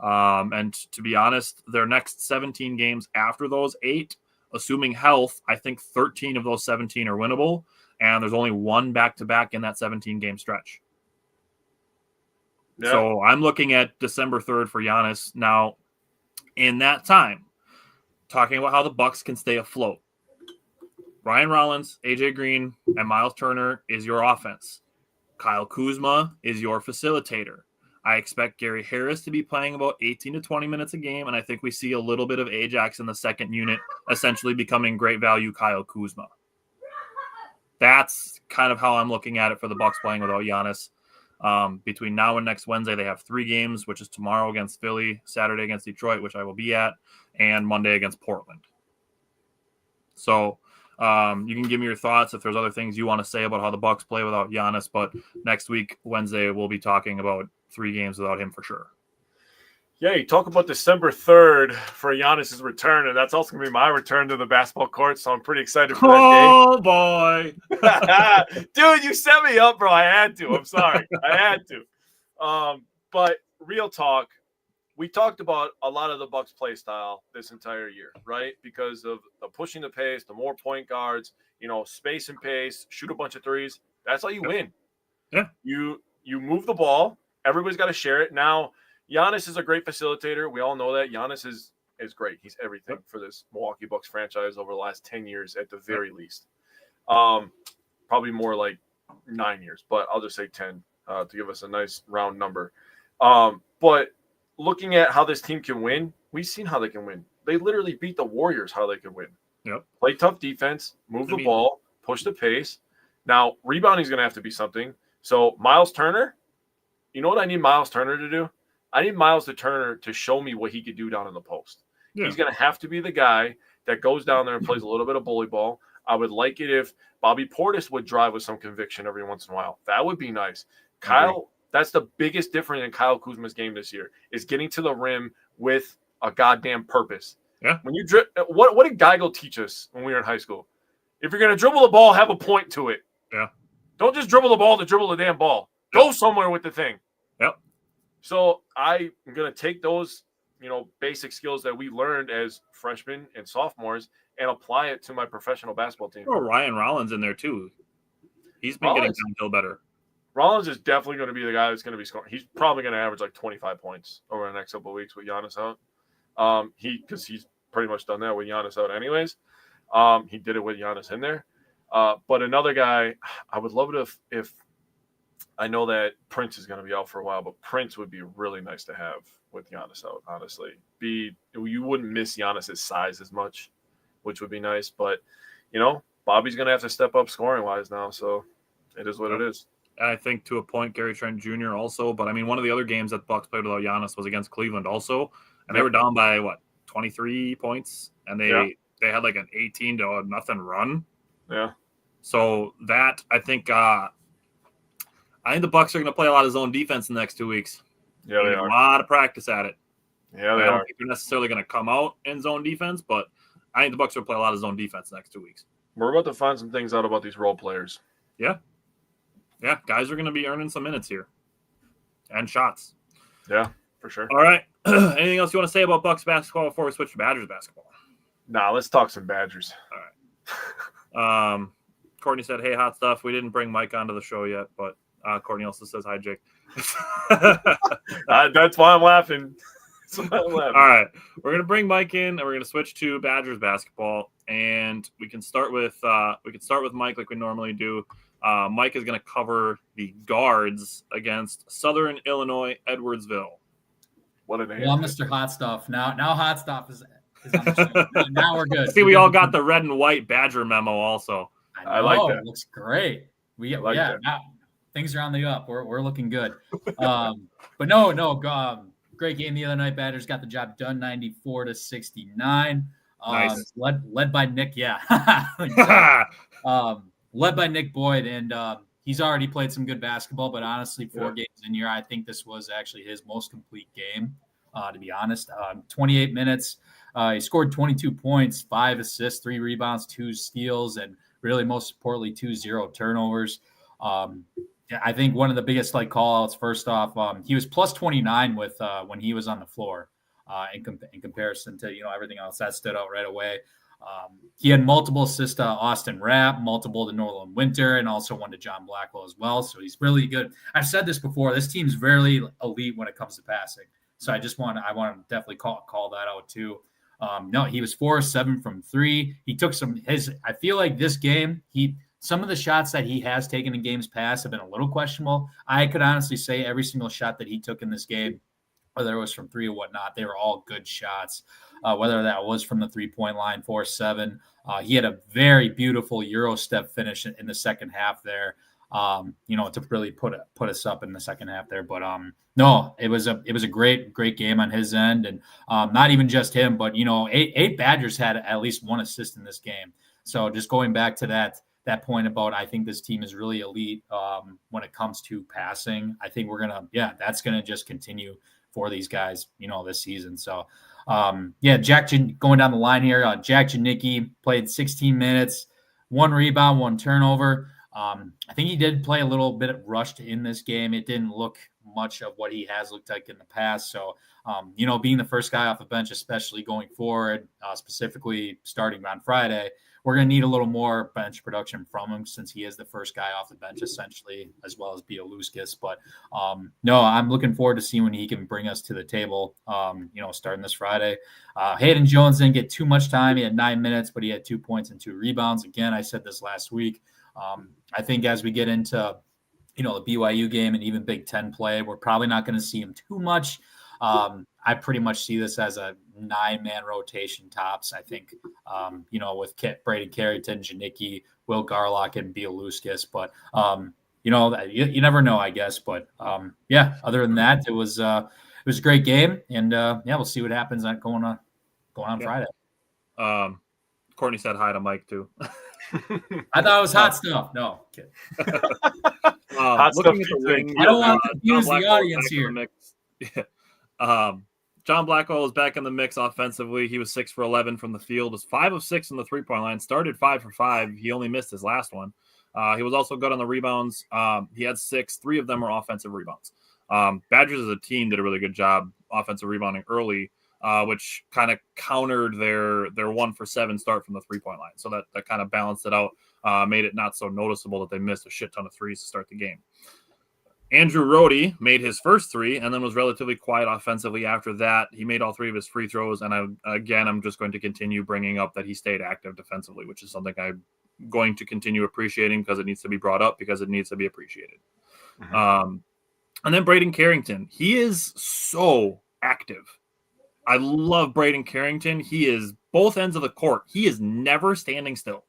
And to be honest, their next 17 games after those 8, assuming health, I think 13 of those 17 are winnable, and there's only 1 back-to-back in that 17-game stretch. Yeah. So I'm looking at December 3rd for Giannis. Now, in that time, talking about how the Bucks can stay afloat. Ryan Rollins, AJ Green, and Miles Turner is your offense. Kyle Kuzma is your facilitator. I expect Gary Harris to be playing about 18 to 20 minutes a game, and I think we see a little bit of Ajax in the second unit, essentially becoming great value Kyle Kuzma. That's kind of how I'm looking at it for the Bucks playing without Giannis. Between now and next Wednesday, they have 3 games, which is tomorrow against Philly, Saturday against Detroit, which I will be at, and Monday against Portland. So you can give me your thoughts if there's other things you want to say about how the Bucks play without Giannis, but next week, Wednesday, we'll be talking about 3 games without him for sure. Yeah, you talk about December 3rd for Giannis' return, and that's also going to be my return to the basketball court, so I'm pretty excited for that day. Oh, boy. Dude, you set me up, bro. I had to. I'm sorry. I had to. But real talk, we talked about a lot of the Bucks play style this entire year, right? Because of the pushing the pace, the more point guards, space and pace, shoot a bunch of threes. That's how you win. Yeah. You move the ball. Everybody's got to share it. Now, Giannis is a great facilitator. We all know that. Giannis is great. He's everything for this Milwaukee Bucks franchise over the last 10 years at the very least. Probably more like 9 years, but I'll just say 10 to give us a nice round number. But looking at how this team can win, we've seen how they can win. They literally beat the Warriors how they can win. Yep. Play tough defense, move the ball, push the pace. Now, rebounding is going to have to be something. So Miles Turner, you know what I need Miles Turner to do? I need Miles Turner to show me what he could do down in the post. Yeah. He's going to have to be the guy that goes down there and plays a little bit of bully ball. I would like it if Bobby Portis would drive with some conviction every once in a while. That would be nice. Kyle, that's the biggest difference in Kyle Kuzma's game this year, is getting to the rim with a goddamn purpose. Yeah. When you what did Geigel teach us when we were in high school? If you're going to dribble the ball, have a point to it. Yeah. Don't just dribble the ball to dribble the damn ball. Go somewhere with the thing. Yep. So I'm going to take those, basic skills that we learned as freshmen and sophomores and apply it to my professional basketball team. Oh, Ryan Rollins in there too. He's been getting downhill better. Rollins is definitely going to be the guy that's going to be scoring. He's probably going to average like 25 points over the next couple of weeks with Giannis out. Because he's pretty much done that with Giannis out anyways. He did it with Giannis in there. But another guy, I would love it if I know that Prince is going to be out for a while, but Prince would be really nice to have with Giannis out, honestly. You wouldn't miss Giannis's size as much, which would be nice. But, Bobby's going to have to step up scoring-wise now, so it is what it is. I think to a point, Gary Trent Jr. also. But, I mean, one of the other games that the Bucks played without Giannis was against Cleveland also. And they were down by, 23 points? And they had like an 18-0 run. Yeah. So that, I think the Bucks are going to play a lot of zone defense in the next 2 weeks. Yeah, they are. A lot of practice at it. Yeah, they I are. don't think they're necessarily going to come out in zone defense, but I think the Bucks will play a lot of zone defense the next 2 weeks. We're about to find some things out about these role players. Yeah. Yeah, guys are going to be earning some minutes here. And shots. Yeah, for sure. All right. Anything else you want to say about Bucks basketball before we switch to Badgers basketball? Nah, let's talk some Badgers. All right. Courtney said, hey, hot stuff. We didn't bring Mike onto the show yet, but Courtney also says, hi, Jake. That's why I'm laughing. All right. We're going to bring Mike in, and we're going to switch to Badgers basketball. And we can start with Mike like we normally do. Mike is going to cover the guards against Southern Illinois Edwardsville. What a name. Well, Mr. Hot Stuff. Now Hot Stuff is on the show. Now we're good. See, we all got the red and white Badger memo also. I like that. It looks great. Now, things are on the up. We're looking good. But no, great game the other night. Badgers got the job done, 94-69. Nice. Led by Nick. Yeah. Led by Nick Boyd, and he's already played some good basketball. But honestly, 4 games in here, I think this was actually his most complete game. To be honest, 28 minutes. He scored 22 points, 5 assists, 3 rebounds, 2 steals, and really most importantly, 2 0 turnovers. I think one of the biggest call outs, first off, he was plus 29 with when he was on the floor in comparison to everything else that stood out right away. He had multiple assists to Austin Rapp, multiple to Norland Winter, and also one to John Blackwell as well. So he's really good. I've said this before. This team's very elite when it comes to passing. So I want to definitely call that out too. No, he was 4-7 from 3. He took I feel like this game, some of the shots that he has taken in games past have been a little questionable. I could honestly say every single shot that he took in this game, whether it was from 3 or whatnot, they were all good shots. Whether that was from the 3-point line, 4-7. He had a very beautiful Euro step finish in the second half there. To really put us up in the second half there. But no, it was a great game on his end, and not even just him, but 8 Badgers had at least 1 assist in this game. So just going back to that point about, I think this team is really elite when it comes to passing. I think that's gonna just continue for these guys, this season. So Jack going down the line here. Jack Janicki played 16 minutes, 1 rebound, 1 turnover. I think he did play a little bit rushed in this game. It didn't look much of what he has looked like in the past. So, being the first guy off the bench, especially going forward, specifically starting on Friday, we're going to need a little more bench production from him since he is the first guy off the bench, essentially, as well as Bialuskis. But, no, I'm looking forward to seeing when he can bring us to the table, starting this Friday. Hayden Jones didn't get too much time. He had 9 minutes, but he had 2 points and 2 rebounds. Again, I said this last week. I think as we get into, the BYU game and even Big Ten play, we're probably not going to see him too much. I pretty much see this as a 9-man rotation tops. I think, with Braden Carrington, Janicki, Will Garlock, and Bialuskis. But, you never know, I guess. But, other than that, it was a great game. And, we'll see what happens going on Friday. Courtney said hi to Mike, too. I thought it was hot stuff. No, kid. Hot stuff. I don't want to confuse the audience here. John Blackwell is back in the mix offensively. He was 6 for 11 from the field, was 5 of 6 on the 3-point line, started 5 for 5. He only missed his last one. He was also good on the rebounds. He had 6. 3 of them were offensive rebounds. Badgers as a team did a really good job offensive rebounding early, which kind of countered their 1 for 7 start from the 3-point line. So that kind of balanced it out, made it not so noticeable that they missed a shit ton of threes to start the game. Andrew Rohde made his first three and then was relatively quiet offensively after that. He made all three of his free throws. And I'm just going to continue bringing up that he stayed active defensively, which is something I'm going to continue appreciating because it needs to be brought up because it needs to be appreciated. And then Braden Carrington. He is so active. I love Braden Carrington. He is both ends of the court. He is never standing still.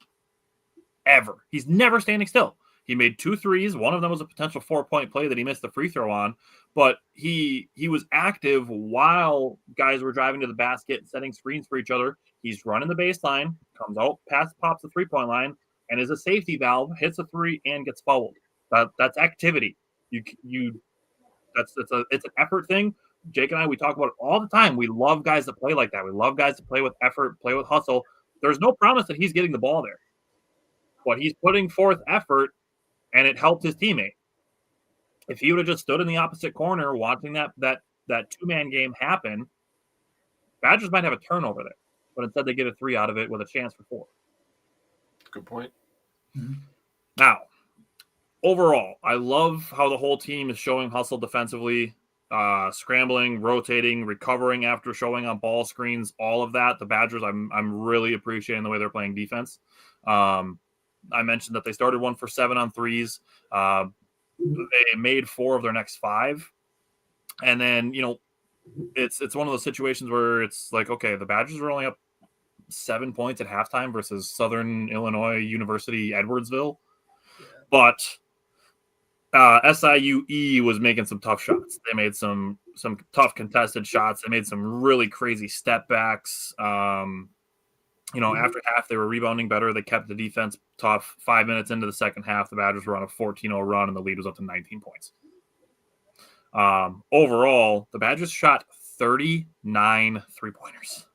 Ever. He's never standing still. He made 2 threes. One of them was a potential 4-point play that he missed the free throw on, but he was active while guys were driving to the basket, setting screens for each other. He's running the baseline, comes out, pops the 3-point line, and is a safety valve, hits a 3 and gets fouled. That's activity. It's an effort thing. Jake and I, we talk about it all the time. We love guys that play like that. We love guys that play with effort, play with hustle. There's no promise that he's getting the ball there, but he's putting forth effort. And it helped his teammate. If he would have just stood in the opposite corner watching that 2-man game happen, Badgers might have a turnover there. But instead they get a 3 out of it with a chance for 4. Good point. Now, overall, I love how the whole team is showing hustle defensively, scrambling, rotating, recovering after showing on ball screens, all of that. The Badgers, I'm really appreciating the way they're playing defense. I mentioned that they started 1 for 7 on threes. They made 4 of their next 5. And then, it's one of those situations where it's like, okay, the Badgers were only up 7 points at halftime versus Southern Illinois University Edwardsville. But SIUE was making some tough shots. They made some tough contested shots. They made some really crazy step backs. After half, they were rebounding better. They kept the defense tough. 5 minutes into the second half, the Badgers were on a 14-0 run, and the lead was up to 19 points. Overall, the Badgers shot 39 three-pointers.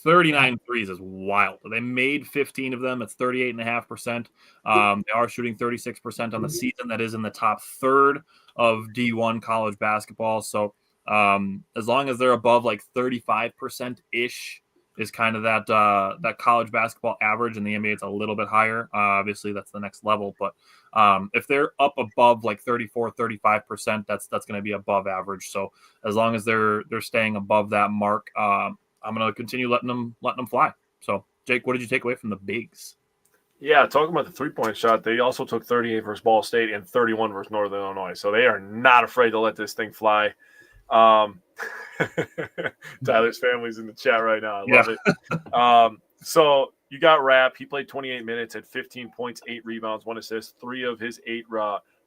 39 threes is wild. They made 15 of them. That's 38.5%. They are shooting 36% on the season. That is in the top third of D1 college basketball. So as long as they're above like 35%-ish, is kind of that college basketball average. In the NBA, it's a little bit higher. Obviously, that's the next level. But if they're up above like 34, 35%, that's going to be above average. So as long as they're staying above that mark, I'm going to continue letting them fly. So, Jake, what did you take away from the bigs? Yeah, talking about the 3-point shot, they also took 38 versus Ball State and 31 versus Northern Illinois. So they are not afraid to let this thing fly. Tyler's family's in the chat right now. I love it. So you got Rapp. He played 28 minutes, had 15 points, 8 rebounds, 1 assist. 3 of his 8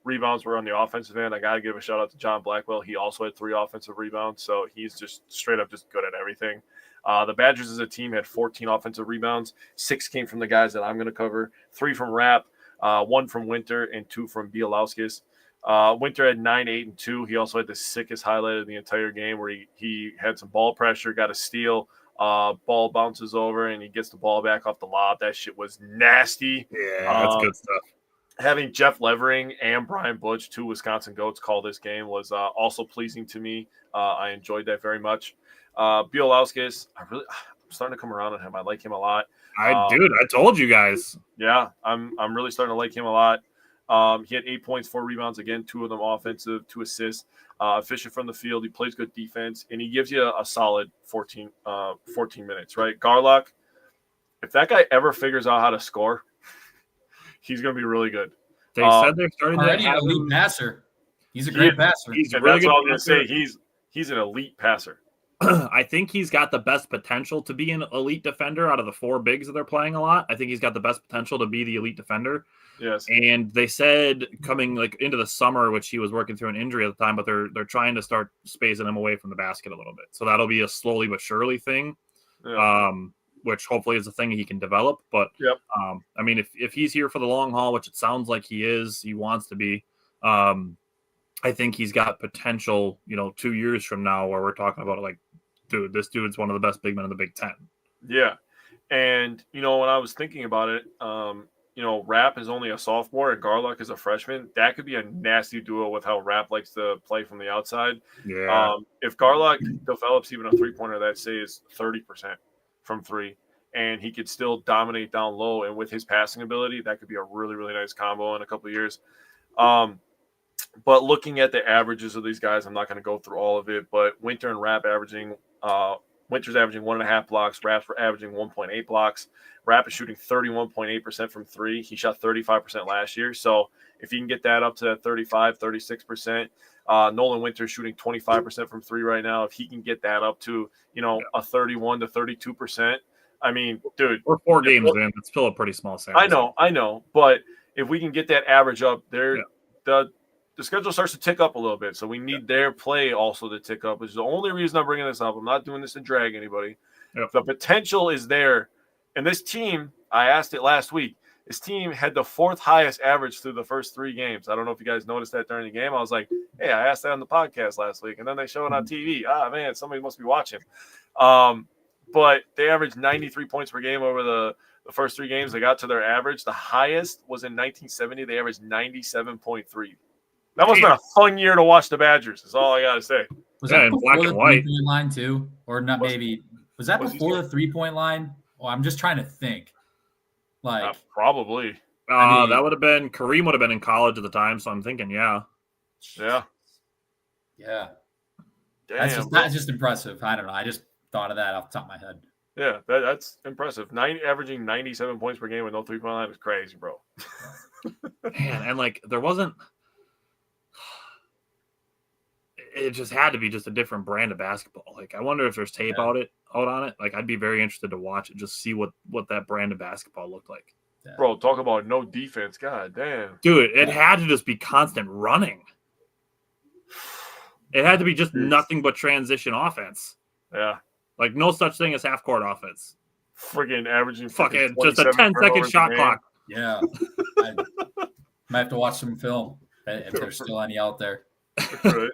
rebounds were on the offensive end. I got to give a shout out to John Blackwell. He also had 3 offensive rebounds, so he's just straight up just good at everything. The Badgers as a team had 14 offensive rebounds. 6 came from the guys that I'm going to cover. 3 from Rapp, 1 from Winter, and 2 from Bielauskis. Winter had 9, 8, and 2. He also had the sickest highlight of the entire game where he had some ball pressure, got a steal, ball bounces over, and he gets the ball back off the lob. That shit was nasty. Yeah, that's good stuff. Having Jeff Levering and Brian Butch, 2 Wisconsin GOATs, call this game was also pleasing to me. I enjoyed that very much. Bielauskis, I'm starting to come around on him. I like him a lot. I told you guys. Yeah, I'm really starting to like him a lot. He had 8 points, 4 rebounds, again, 2 of them offensive, 2 assists, efficient from the field. He plays good defense, and he gives you a solid 14 minutes, right? Garlock, if that guy ever figures out how to score, he's going to be really good. They said they're starting to have an elite passer. He's a great passer. That's what I was going to say. He's an elite passer. I think he's got the best potential to be an elite defender out of the 4 bigs that they're playing a lot. I think he's got the best potential to be the elite defender. Yes. And they said coming like into the summer, which he was working through an injury at the time, but they're trying to start spacing him away from the basket a little bit. So that'll be a slowly but surely thing, which hopefully is a thing he can develop. But I mean, if he's here for the long haul, which it sounds like he wants to be, I think he's got potential, 2 years from now where we're talking about like, dude, this dude's one of the best big men in the Big Ten. Yeah. And, when I was thinking about it, Rapp is only a sophomore and Garlock is a freshman. That could be a nasty duo with how Rapp likes to play from the outside. Yeah. If Garlock develops even a 3-pointer that say is 30% from 3, and he could still dominate down low, and with his passing ability, that could be a really, really nice combo in a couple of years. But looking at the averages of these guys, I'm not going to go through all of it, but Winter and Rapp Winter's averaging 1.5 blocks. Rapp's averaging 1.8 blocks. Rapp is shooting 31.8% from three. He shot 35% last year. So if you can get that up to that 35, 36%, Nolan Winter's shooting 25% from three right now. If he can get that up to, a 31 to 32%, I mean, dude. We're 4 games in. It's still a pretty small sample. I know. But if we can get that average up there, the schedule starts to tick up a little bit. So we need their play also to tick up, which is the only reason I'm bringing this up. I'm not doing this to drag anybody. Yep. The potential is there. And this team, I asked it last week, this team had the 4th highest average through the first 3 games. I don't know if you guys noticed that during the game. I was like, hey, I asked that on the podcast last week. And then they show it on TV. Man, somebody must be watching. But they averaged 93 points per game over the first 3 games. They got to their average. The highest was in 1970. They averaged 97.3. That must have been a fun year to watch the Badgers. Is all I got to say. Was that before black the and white 3-point line too, or not? Maybe was that before the 3-point line? Oh, I'm just trying to think. Probably. That would have been Kareem would have been in college at the time, so I'm thinking, yeah. Damn, that's just impressive. I don't know. I just thought of that off the top of my head. Yeah, that's impressive. Averaging 97 points per game with no 3-point line is crazy, bro. Man, and there wasn't. It just had to be just a different brand of basketball. I wonder if there's tape out on it. I'd be very interested to watch it, just see what that brand of basketball looked like. Yeah. Bro, talk about no defense. God damn. Dude, it had to just be constant running. It had to be just nothing but transition offense. Yeah. No such thing as half-court offense. Friggin' averaging fucking just a 10-second shot clock. Yeah. I might have to watch some film if there's still any out there. Right.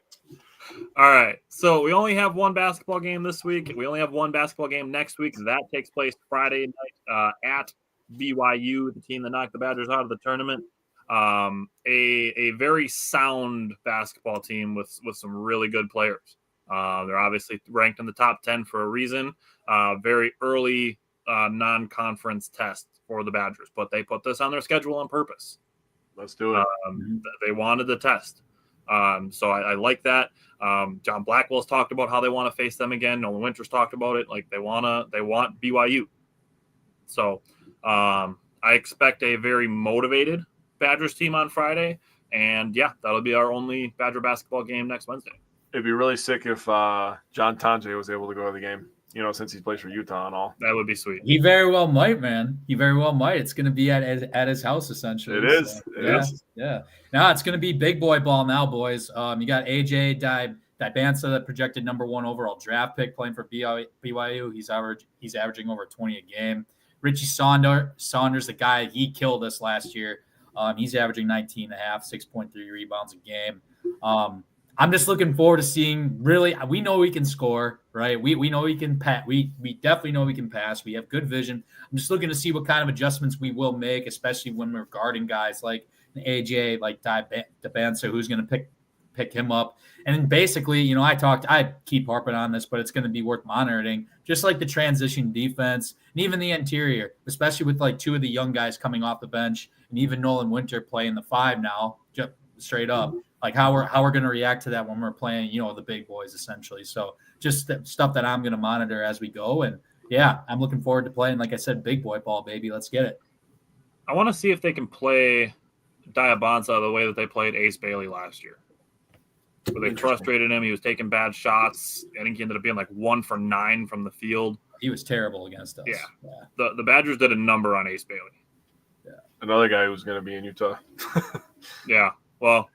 All right. So we only have one basketball game this week. We only have one basketball game next week. That takes place Friday night at BYU, the team that knocked the Badgers out of the tournament. A very sound basketball team with some really good players. They're obviously ranked in the top 10 for a reason. Very early non-conference test for the Badgers, but they put this on their schedule on purpose. Let's do it. They wanted the test. So I like that. John Blackwell's talked about how they want to face them again. Nolan Winters talked about it. They want BYU. So I expect a very motivated Badgers team on Friday. And that'll be our only Badger basketball game next Wednesday. It'd be really sick if John Tonje was able to go to the game, since he plays for Utah and all. That would be sweet. He very well might, man. He very well might. It's going to be at his house, essentially. It is. It is. Yeah. Now it's going to be big boy ball now, boys. You got AJ Dibansa, the projected number 1 overall draft pick, playing for BYU. He's averaging over 20 a game. Richie Saunders, the guy, he killed us last year. He's averaging 19.5, 6.3 rebounds a game. I'm just looking forward to seeing, really, we know we can score, right? We know we can pass. We definitely know we can pass. We have good vision. I'm just looking to see what kind of adjustments we will make, especially when we're guarding guys like AJ, like Dibansa, who's going to pick him up. And basically, I keep harping on this, but it's going to be worth monitoring, just like the transition defense and even the interior, especially with 2 of the young guys coming off the bench and even Nolan Winter playing the 5 now, just straight up. How we're going to react to that when we're playing, the big boys, essentially. So just stuff that I'm going to monitor as we go. And, I'm looking forward to playing, like I said, big boy ball, baby. Let's get it. I want to see if they can play Dibansa the way that they played Ace Bailey last year, where they frustrated him. He was taking bad shots. I think he ended up being 1 for 9 from the field. He was terrible against us. Yeah. The Badgers did a number on Ace Bailey. Yeah. Another guy who's going to be in Utah. Yeah. Well,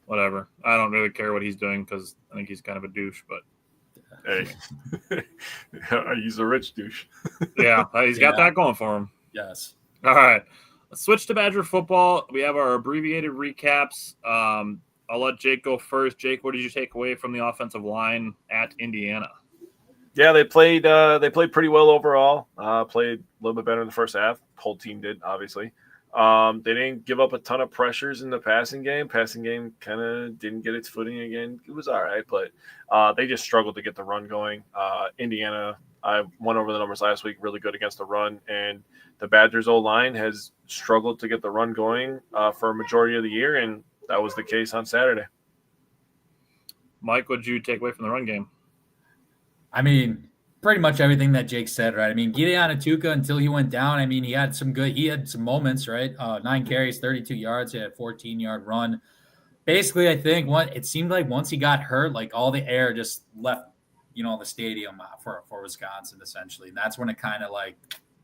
whatever. I don't really care what he's doing because I think he's kind of a douche, but hey, he's a rich douche. Yeah, he's got that going for him. Yes. All right. Let's switch to Badger football. We have our abbreviated recaps. I'll let Jake go first. Jake, what did you take away from the offensive line at Indiana? Yeah, they played pretty well overall. Played a little bit better in the first half. The whole team did, obviously. They didn't give up a ton of pressures in the passing game. Passing game kind of didn't get its footing again. It was all right, but they just struggled to get the run going. Indiana, I went over the numbers last week, really good against the run, and the Badgers' O-line has struggled to get the run going for a majority of the year, and that was the case on Saturday. Mike, what'd you take away from the run game? I mean, pretty much everything that Jake said, right? I mean, Giannis Antetokounmpo, until he went down, I mean, he had some moments, right? 9 carries, 32 yards, he had a 14-yard run. Basically, I think it seemed like once he got hurt, like all the air just left, the stadium for Wisconsin, essentially. And that's when it kind of like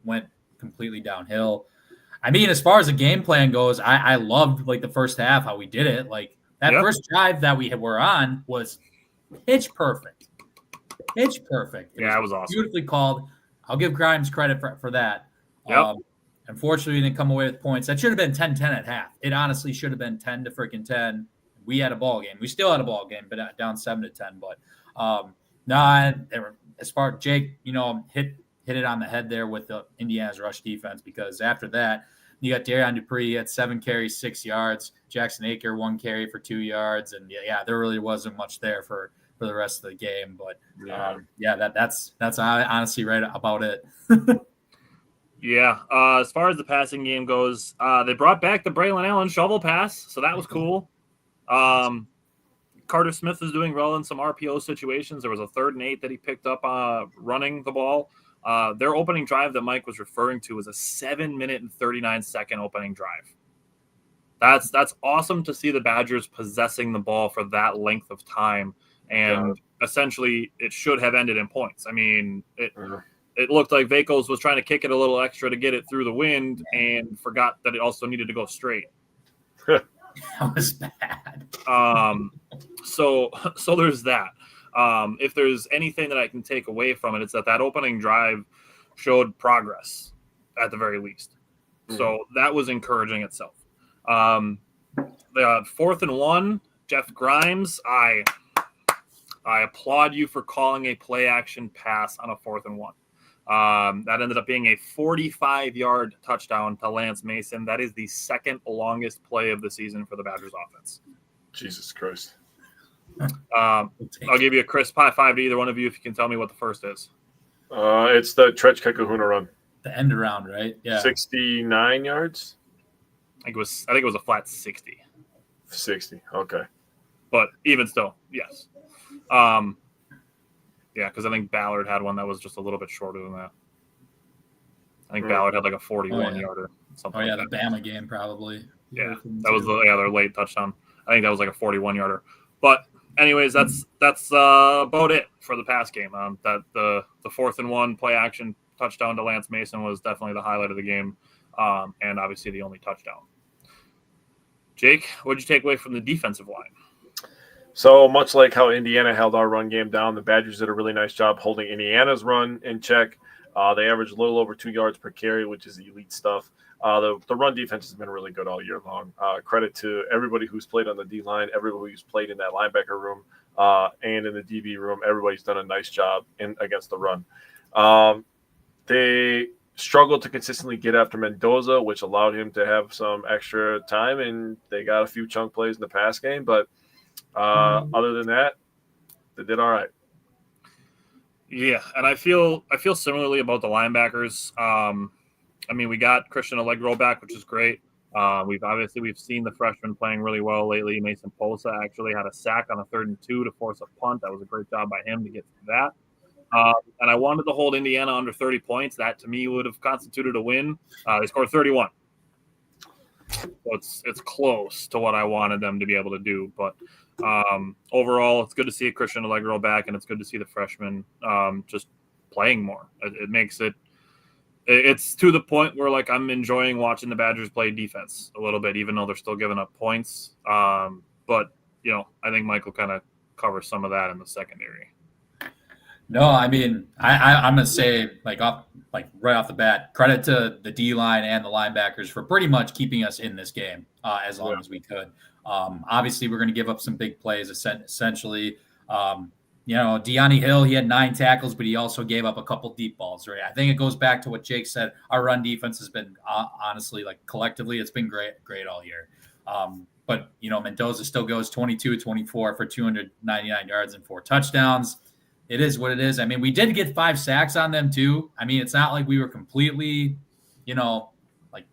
went completely downhill. I mean, as far as the game plan goes, I loved like the first half, how we did it. Like that first drive that we were on was pitch perfect. Pitch perfect. It was awesome. Beautifully called. I'll give Grimes credit for that. Yep. Unfortunately, we didn't come away with points. That should have been 10-10 at half. It honestly should have been 10-10. We had a ball game. We still had a ball game, but down 7-10. But as far as Jake, hit it on the head there with the Indiana's rush defense, because after that, you got Darion Dupree. He had 7 carries, 6 yards. Jackson Aker, 1 carry for 2 yards. And there really wasn't much there for the rest of the game. But that's honestly right about it. As far as the passing game goes, they brought back the Braylon Allen shovel pass, so that was cool. Carter Smith is doing well in some RPO situations. There was a 3rd and 8 that he picked up running the ball. Their opening drive that Mike was referring to was a 7-minute and 39-second opening drive. That's awesome to see the Badgers possessing the ball for that length of time, and essentially it should have ended in points. I mean, it looked like Vakos was trying to kick it a little extra to get it through the wind and forgot that it also needed to go straight. That was bad. So there's that. If there's anything that I can take away from it, it's that opening drive showed progress at the very least. So that was encouraging itself. The 4th and 1, Jeff Grimes, I applaud you for calling a play action pass on a 4th and 1. That ended up being a 45-yard touchdown to Lance Mason. That is the 2nd longest play of the season for the Badgers offense. Jesus Christ. I'll give you a crisp high five to either one of you if you can tell me what the first is. It's the Tretch Kahuna run. The end around, right? Yeah. 69 yards? I think it was a flat 60. 60, okay. But even still, yes. Because I think Ballard had one that was just a little bit shorter than that. I think Ballard had like a 41-yarder. Something like the Bama game probably. Yeah, that was their late touchdown. I think that was like a 41-yarder. But anyways, that's about it for the pass game. That the 4th and 1 play action touchdown to Lance Mason was definitely the highlight of the game, and obviously the only touchdown. Jake, what did you take away from the defensive line? So much like how Indiana held our run game down, the Badgers did a really nice job holding Indiana's run in check. They averaged a little over 2 yards per carry, which is elite stuff. The run defense has been really good all year long. Credit to everybody who's played on the D-line, everybody who's played in that linebacker room and in the DB room. Everybody's done a nice job against the run. They struggled to consistently get after Mendoza, which allowed him to have some extra time, and they got a few chunk plays in the pass game. But other than that, they did all right. Yeah, and I feel similarly about the linebackers. I mean, we got Christian Allegro back, which is great. We've seen the freshman playing really well lately. Mason Posa actually had a sack on a 3rd and 2 to force a punt. That was a great job by him to get through that. And I wanted to hold Indiana under 30 points. That to me would have constituted a win. They scored 31. So it's close to what I wanted them to be able to do. But overall, it's good to see Christian Allegro back, and it's good to see the freshman just playing more. It makes it's to the point where like I'm enjoying watching the Badgers play defense a little bit, even though they're still giving up points. But I think Michael kind of covers some of that in the secondary. No, I mean, I'm gonna say right off the bat, credit to the D line and the linebackers for pretty much keeping us in this game as long as we could. Obviously, we're gonna give up some big plays. Essentially, Deani Hill, he had 9 tackles, but he also gave up a couple deep balls. Right, I think it goes back to what Jake said. Our run defense has been honestly, like collectively, it's been great all year. But Mendoza still goes 22-24 for 299 yards and 4 touchdowns. It is what it is. I mean, we did get 5 sacks on them too. I mean, it's not like we were completely, like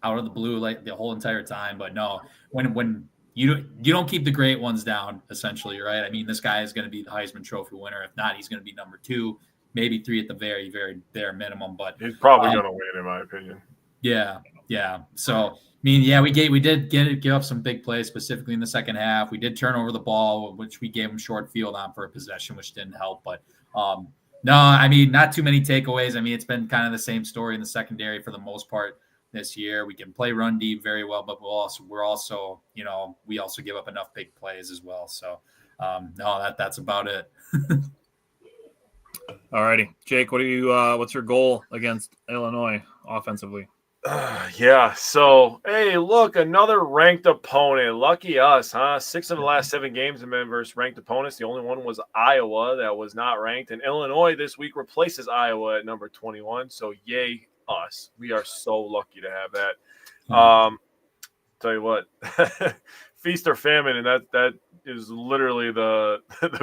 out of the blue like the whole entire time. But no, when you don't keep the great ones down, essentially, right? I mean, this guy is going to be the Heisman Trophy winner. If not, he's going to be number 2, maybe 3 at the very, very bare minimum. But he's probably going to win, in my opinion. Yeah. So, I mean, yeah, we did give up some big plays, specifically in the second half. We did turn over the ball, which we gave him short field on for a possession, which didn't help. But no, I mean, not too many takeaways. I mean, it's been kind of the same story in the secondary for the most part this year. We can play run deep very well, but we also give up enough big plays as well. So, no, that's about it. All righty, Jake, what's your goal against Illinois offensively? Yeah. So, hey, look, another ranked opponent. Lucky us, huh? 6 of the last 7 games have been versus ranked opponents. The only one was Iowa that was not ranked. And Illinois this week replaces Iowa at number 21. So, yay, us. We are so lucky to have that. Tell you what, feast or famine. And that is literally the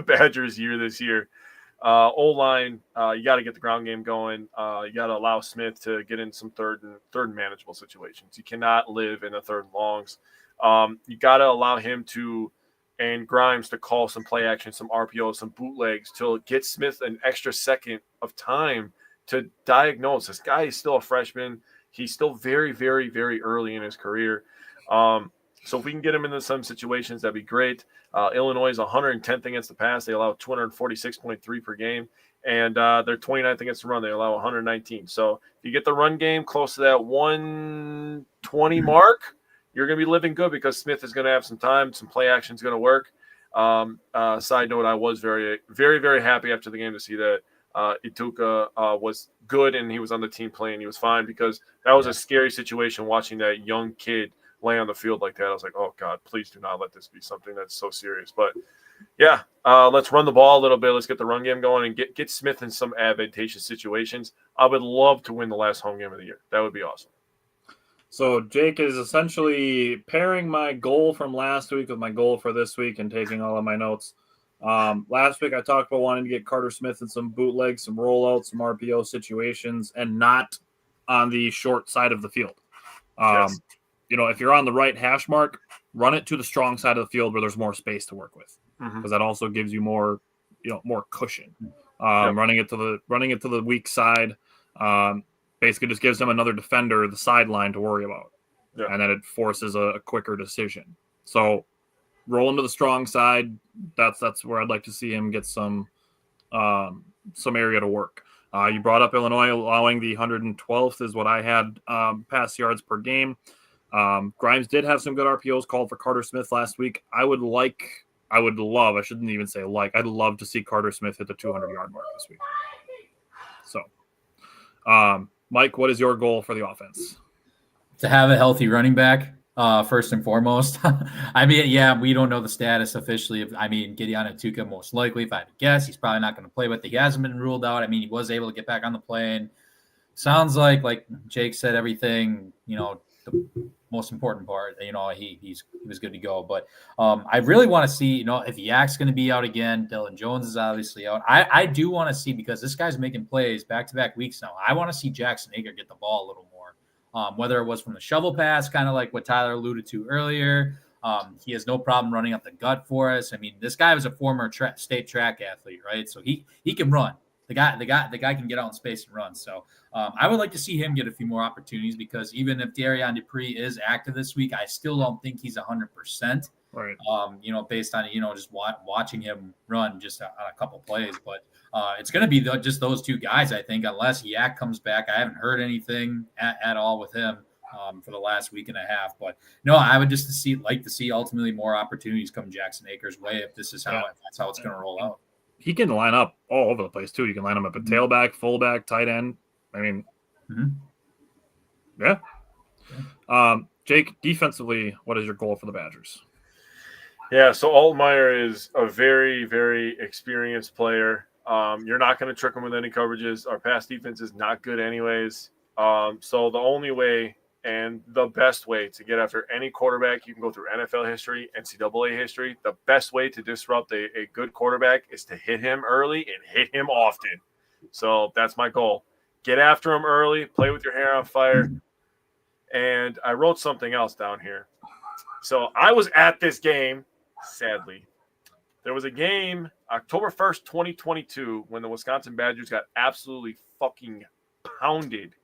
Badgers' year this year. O-line, you got to get the ground game going. You got to allow Smith to get in some third and manageable situations. You cannot live in the third and longs. You got to allow him and Grimes to call some play action, some RPOs, some bootlegs to get Smith an extra second of time to diagnose. This guy is still a freshman. He's still very, very, very early in his career. So if we can get him into some situations, that'd be great. Illinois is 110th against the pass. They allow 246.3 per game. And they're 29th against the run. They allow 119. So if you get the run game close to that 120 mark, you're going to be living good because Smith is going to have some time. Some play action is going to work. Side note, I was very, very, very happy after the game to see that Ituka was good and he was on the team playing. He was fine because that was a scary situation watching that young kid lay on the field like that. I was like, oh God, please do not let this be something that's so serious. But yeah, let's run the ball a little bit. Let's get the run game going and get Smith in some advantageous situations. I would love to win the last home game of the year. That would be awesome. So Jake is essentially pairing my goal from last week with my goal for this week and taking all of my notes. Last week I talked about wanting to get Carter Smith in some bootlegs, some rollouts, some RPO situations, and not on the short side of the field. Yes. If you're on the right hash mark, run it to the strong side of the field where there's more space to work with, because that also gives you more cushion. Running it to the weak side, basically just gives him another defender the sideline to worry about, and then it forces a quicker decision. So roll into the strong side. That's where I'd like to see him get some area to work. You brought up Illinois allowing the 112th is what I had pass yards per game. Grimes did have some good RPOs called for Carter Smith last week. I'd love to see Carter Smith hit the 200-yard mark this week. So, Mike, what is your goal for the offense? To have a healthy running back, first and foremost. I mean, yeah, we don't know the status officially. Giannis Antetokounmpo most likely, if I had to guess, he's probably not going to play, but he hasn't been ruled out. I mean, he was able to get back on the plane. Sounds like Jake said, everything, the most important part, he was good to go. But I really want to see, if Yak's going to be out again, Dylan Jones is obviously out. I do want to see, because this guy's making plays back-to-back weeks now. I want to see Jackson Ager get the ball a little more, whether it was from the shovel pass, kind of like what Tyler alluded to earlier. He has no problem running up the gut for us. I mean, this guy was a former state track athlete, right? So he can run. The guy can get out in space and run. So I would like to see him get a few more opportunities, because even if Darian Dupree is active this week, I still don't think he's 100%. Right. Based on just watching him run just on a couple plays. But it's going to be just those two guys, I think, unless Yak comes back. I haven't heard anything at all with him for the last week and a half. But no, I would just like to see ultimately more opportunities come Jackson Ager's way if this is that's how it's going to roll out. He can line up all over the place too. You can line him up at tailback, fullback, tight end. I mean, yeah. Jake, defensively, what is your goal for the Badgers? Yeah, so Altmaier is a very, very experienced player. You're not going to trick him with any coverages. Our pass defense is not good anyways. So the only way and the best way to get after any quarterback, you can go through NFL history, NCAA history. The best way to disrupt a good quarterback is to hit him early and hit him often. So that's my goal. Get after him early, play with your hair on fire. And I wrote something else down here. So I was at this game, sadly. There was a game October 1st, 2022, when the Wisconsin Badgers got absolutely fucking pounded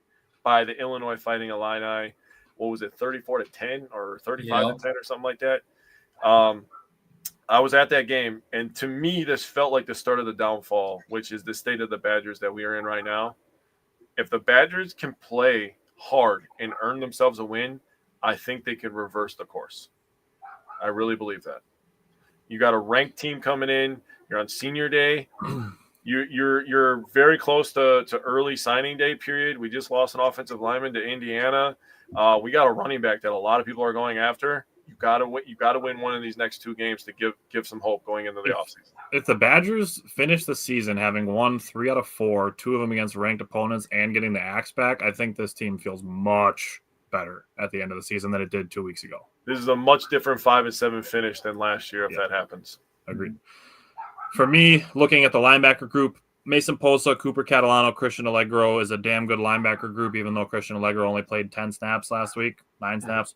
by the Illinois Fighting Illini. What was it, 34-10 or 35-10 or something like that? I was at that game, and to me, this felt like the start of the downfall, which is the state of the Badgers that we are in right now. If the Badgers can play hard and earn themselves a win, I think they could reverse the course. I really believe that. You got a ranked team coming in. You're on senior day. You're very close to early signing day period. We just lost an offensive lineman to Indiana. We got a running back that a lot of people are going after. You got to win one of these next two games to give some hope going into the offseason. If the Badgers finish the season having won 3 out of 4, 2 of them against ranked opponents, and getting the axe back, I think this team feels much better at the end of the season than it did 2 weeks ago. This is a much different 5-7 finish than last year if that happens. Agreed. For me, looking at the linebacker group, Mason Posa, Cooper Catalano, Christian Allegro is a damn good linebacker group, even though Christian Allegro only played 10 snaps last week, 9 snaps.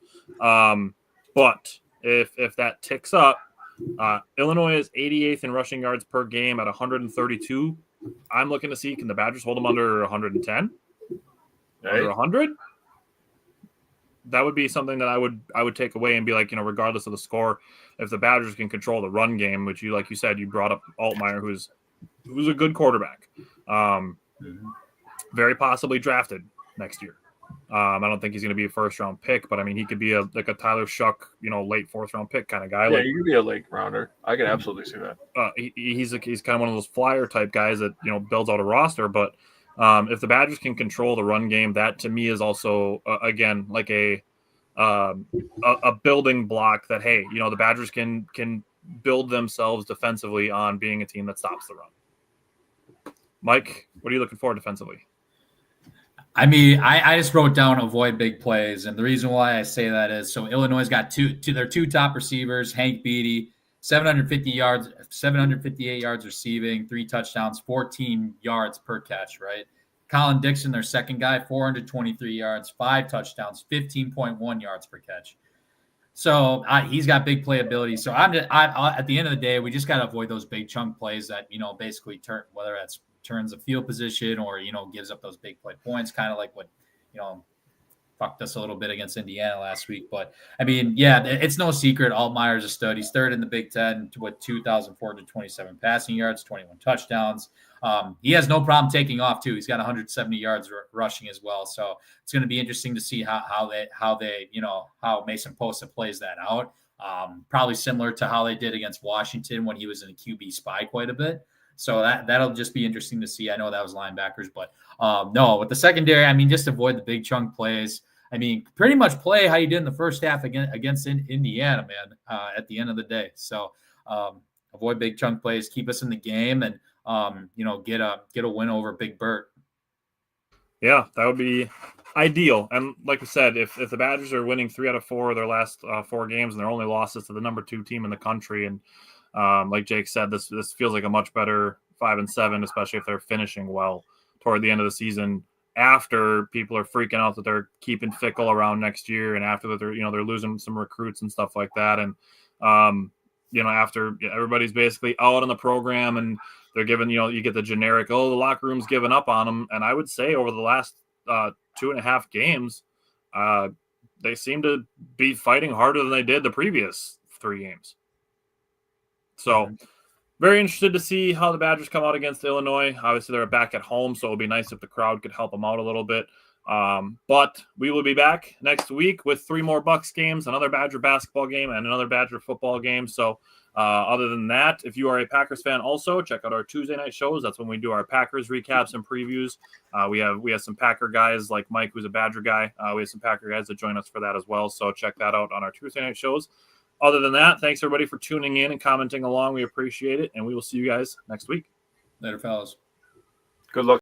But if that ticks up, Illinois is 88th in rushing yards per game at 132. I'm looking to see, can the Badgers hold them under 110? Under 100? That would be something that I would take away and be like, regardless of the score, if the Badgers can control the run game, which like you said, you brought up Altmaier, who's a good quarterback, very possibly drafted next year. I don't think he's going to be a first-round pick, but I mean, he could be a Tyler Shuck, late fourth-round pick kind of guy. Yeah, he could be a late rounder. I can absolutely see that. He's kind of one of those flyer type guys that builds out a roster. But if the Badgers can control the run game, that to me is also again like a building block that the Badgers can build themselves defensively on being a team that stops the run. Mike, what are you looking for defensively? I mean, I just wrote down avoid big plays, and the reason why I say that is so Illinois got their two top receivers, Hank Beatty, 758 yards receiving, 3 touchdowns, 14 yards per catch, right? Colin Dixon, their second guy, 423 yards, 5 touchdowns, 15.1 yards per catch. So he's got big playability. So I at the end of the day, we just got to avoid those big chunk plays that basically whether that's turns the field position or gives up those big play points, kind of like what fucked us a little bit against Indiana last week. But I mean, yeah, it's no secret Altmaier's a stud. He's third in the Big Ten with 2,427 passing yards, 21 touchdowns. He has no problem taking off too. He's got 170 yards rushing as well. So it's going to be interesting to see how Mason Posa plays that out. Probably similar to how they did against Washington when he was in a QB spy quite a bit. So that'll just be interesting to see. I know that was linebackers, but no, with the secondary, I mean, just avoid the big chunk plays. I mean, pretty much play how you did in the first half against Indiana, man, at the end of the day. So avoid big chunk plays, keep us in the game, and get a win over Big Bert. Yeah, that would be ideal. And like I said, if the Badgers are winning 3 out of 4 of their last 4 games and their only losses to the number 2 team in the country, and like Jake said, this feels like a much better 5-7, especially if they're finishing well toward the end of the season. After people are freaking out that they're keeping Fickle around next year, and after that they're losing some recruits and stuff like that, and after everybody's basically out in the program and they're giving you get the generic the locker room's giving up on them, and I would say over the last 2.5 games, they seem to be fighting harder than they did the previous 3 games. So very interested to see how the Badgers come out against Illinois. Obviously, they're back at home, so it would be nice if the crowd could help them out a little bit. But we will be back next week with 3 more Bucks games, another Badger basketball game, and another Badger football game. So other than that, if you are a Packers fan also, check out our Tuesday night shows. That's when we do our Packers recaps and previews. We have some Packer guys like Mike, who's a Badger guy. We have some Packer guys that join us for that as well. So check that out on our Tuesday night shows. Other than that, thanks everybody for tuning in and commenting along. We appreciate it, and we will see you guys next week. Later, fellas. Good luck.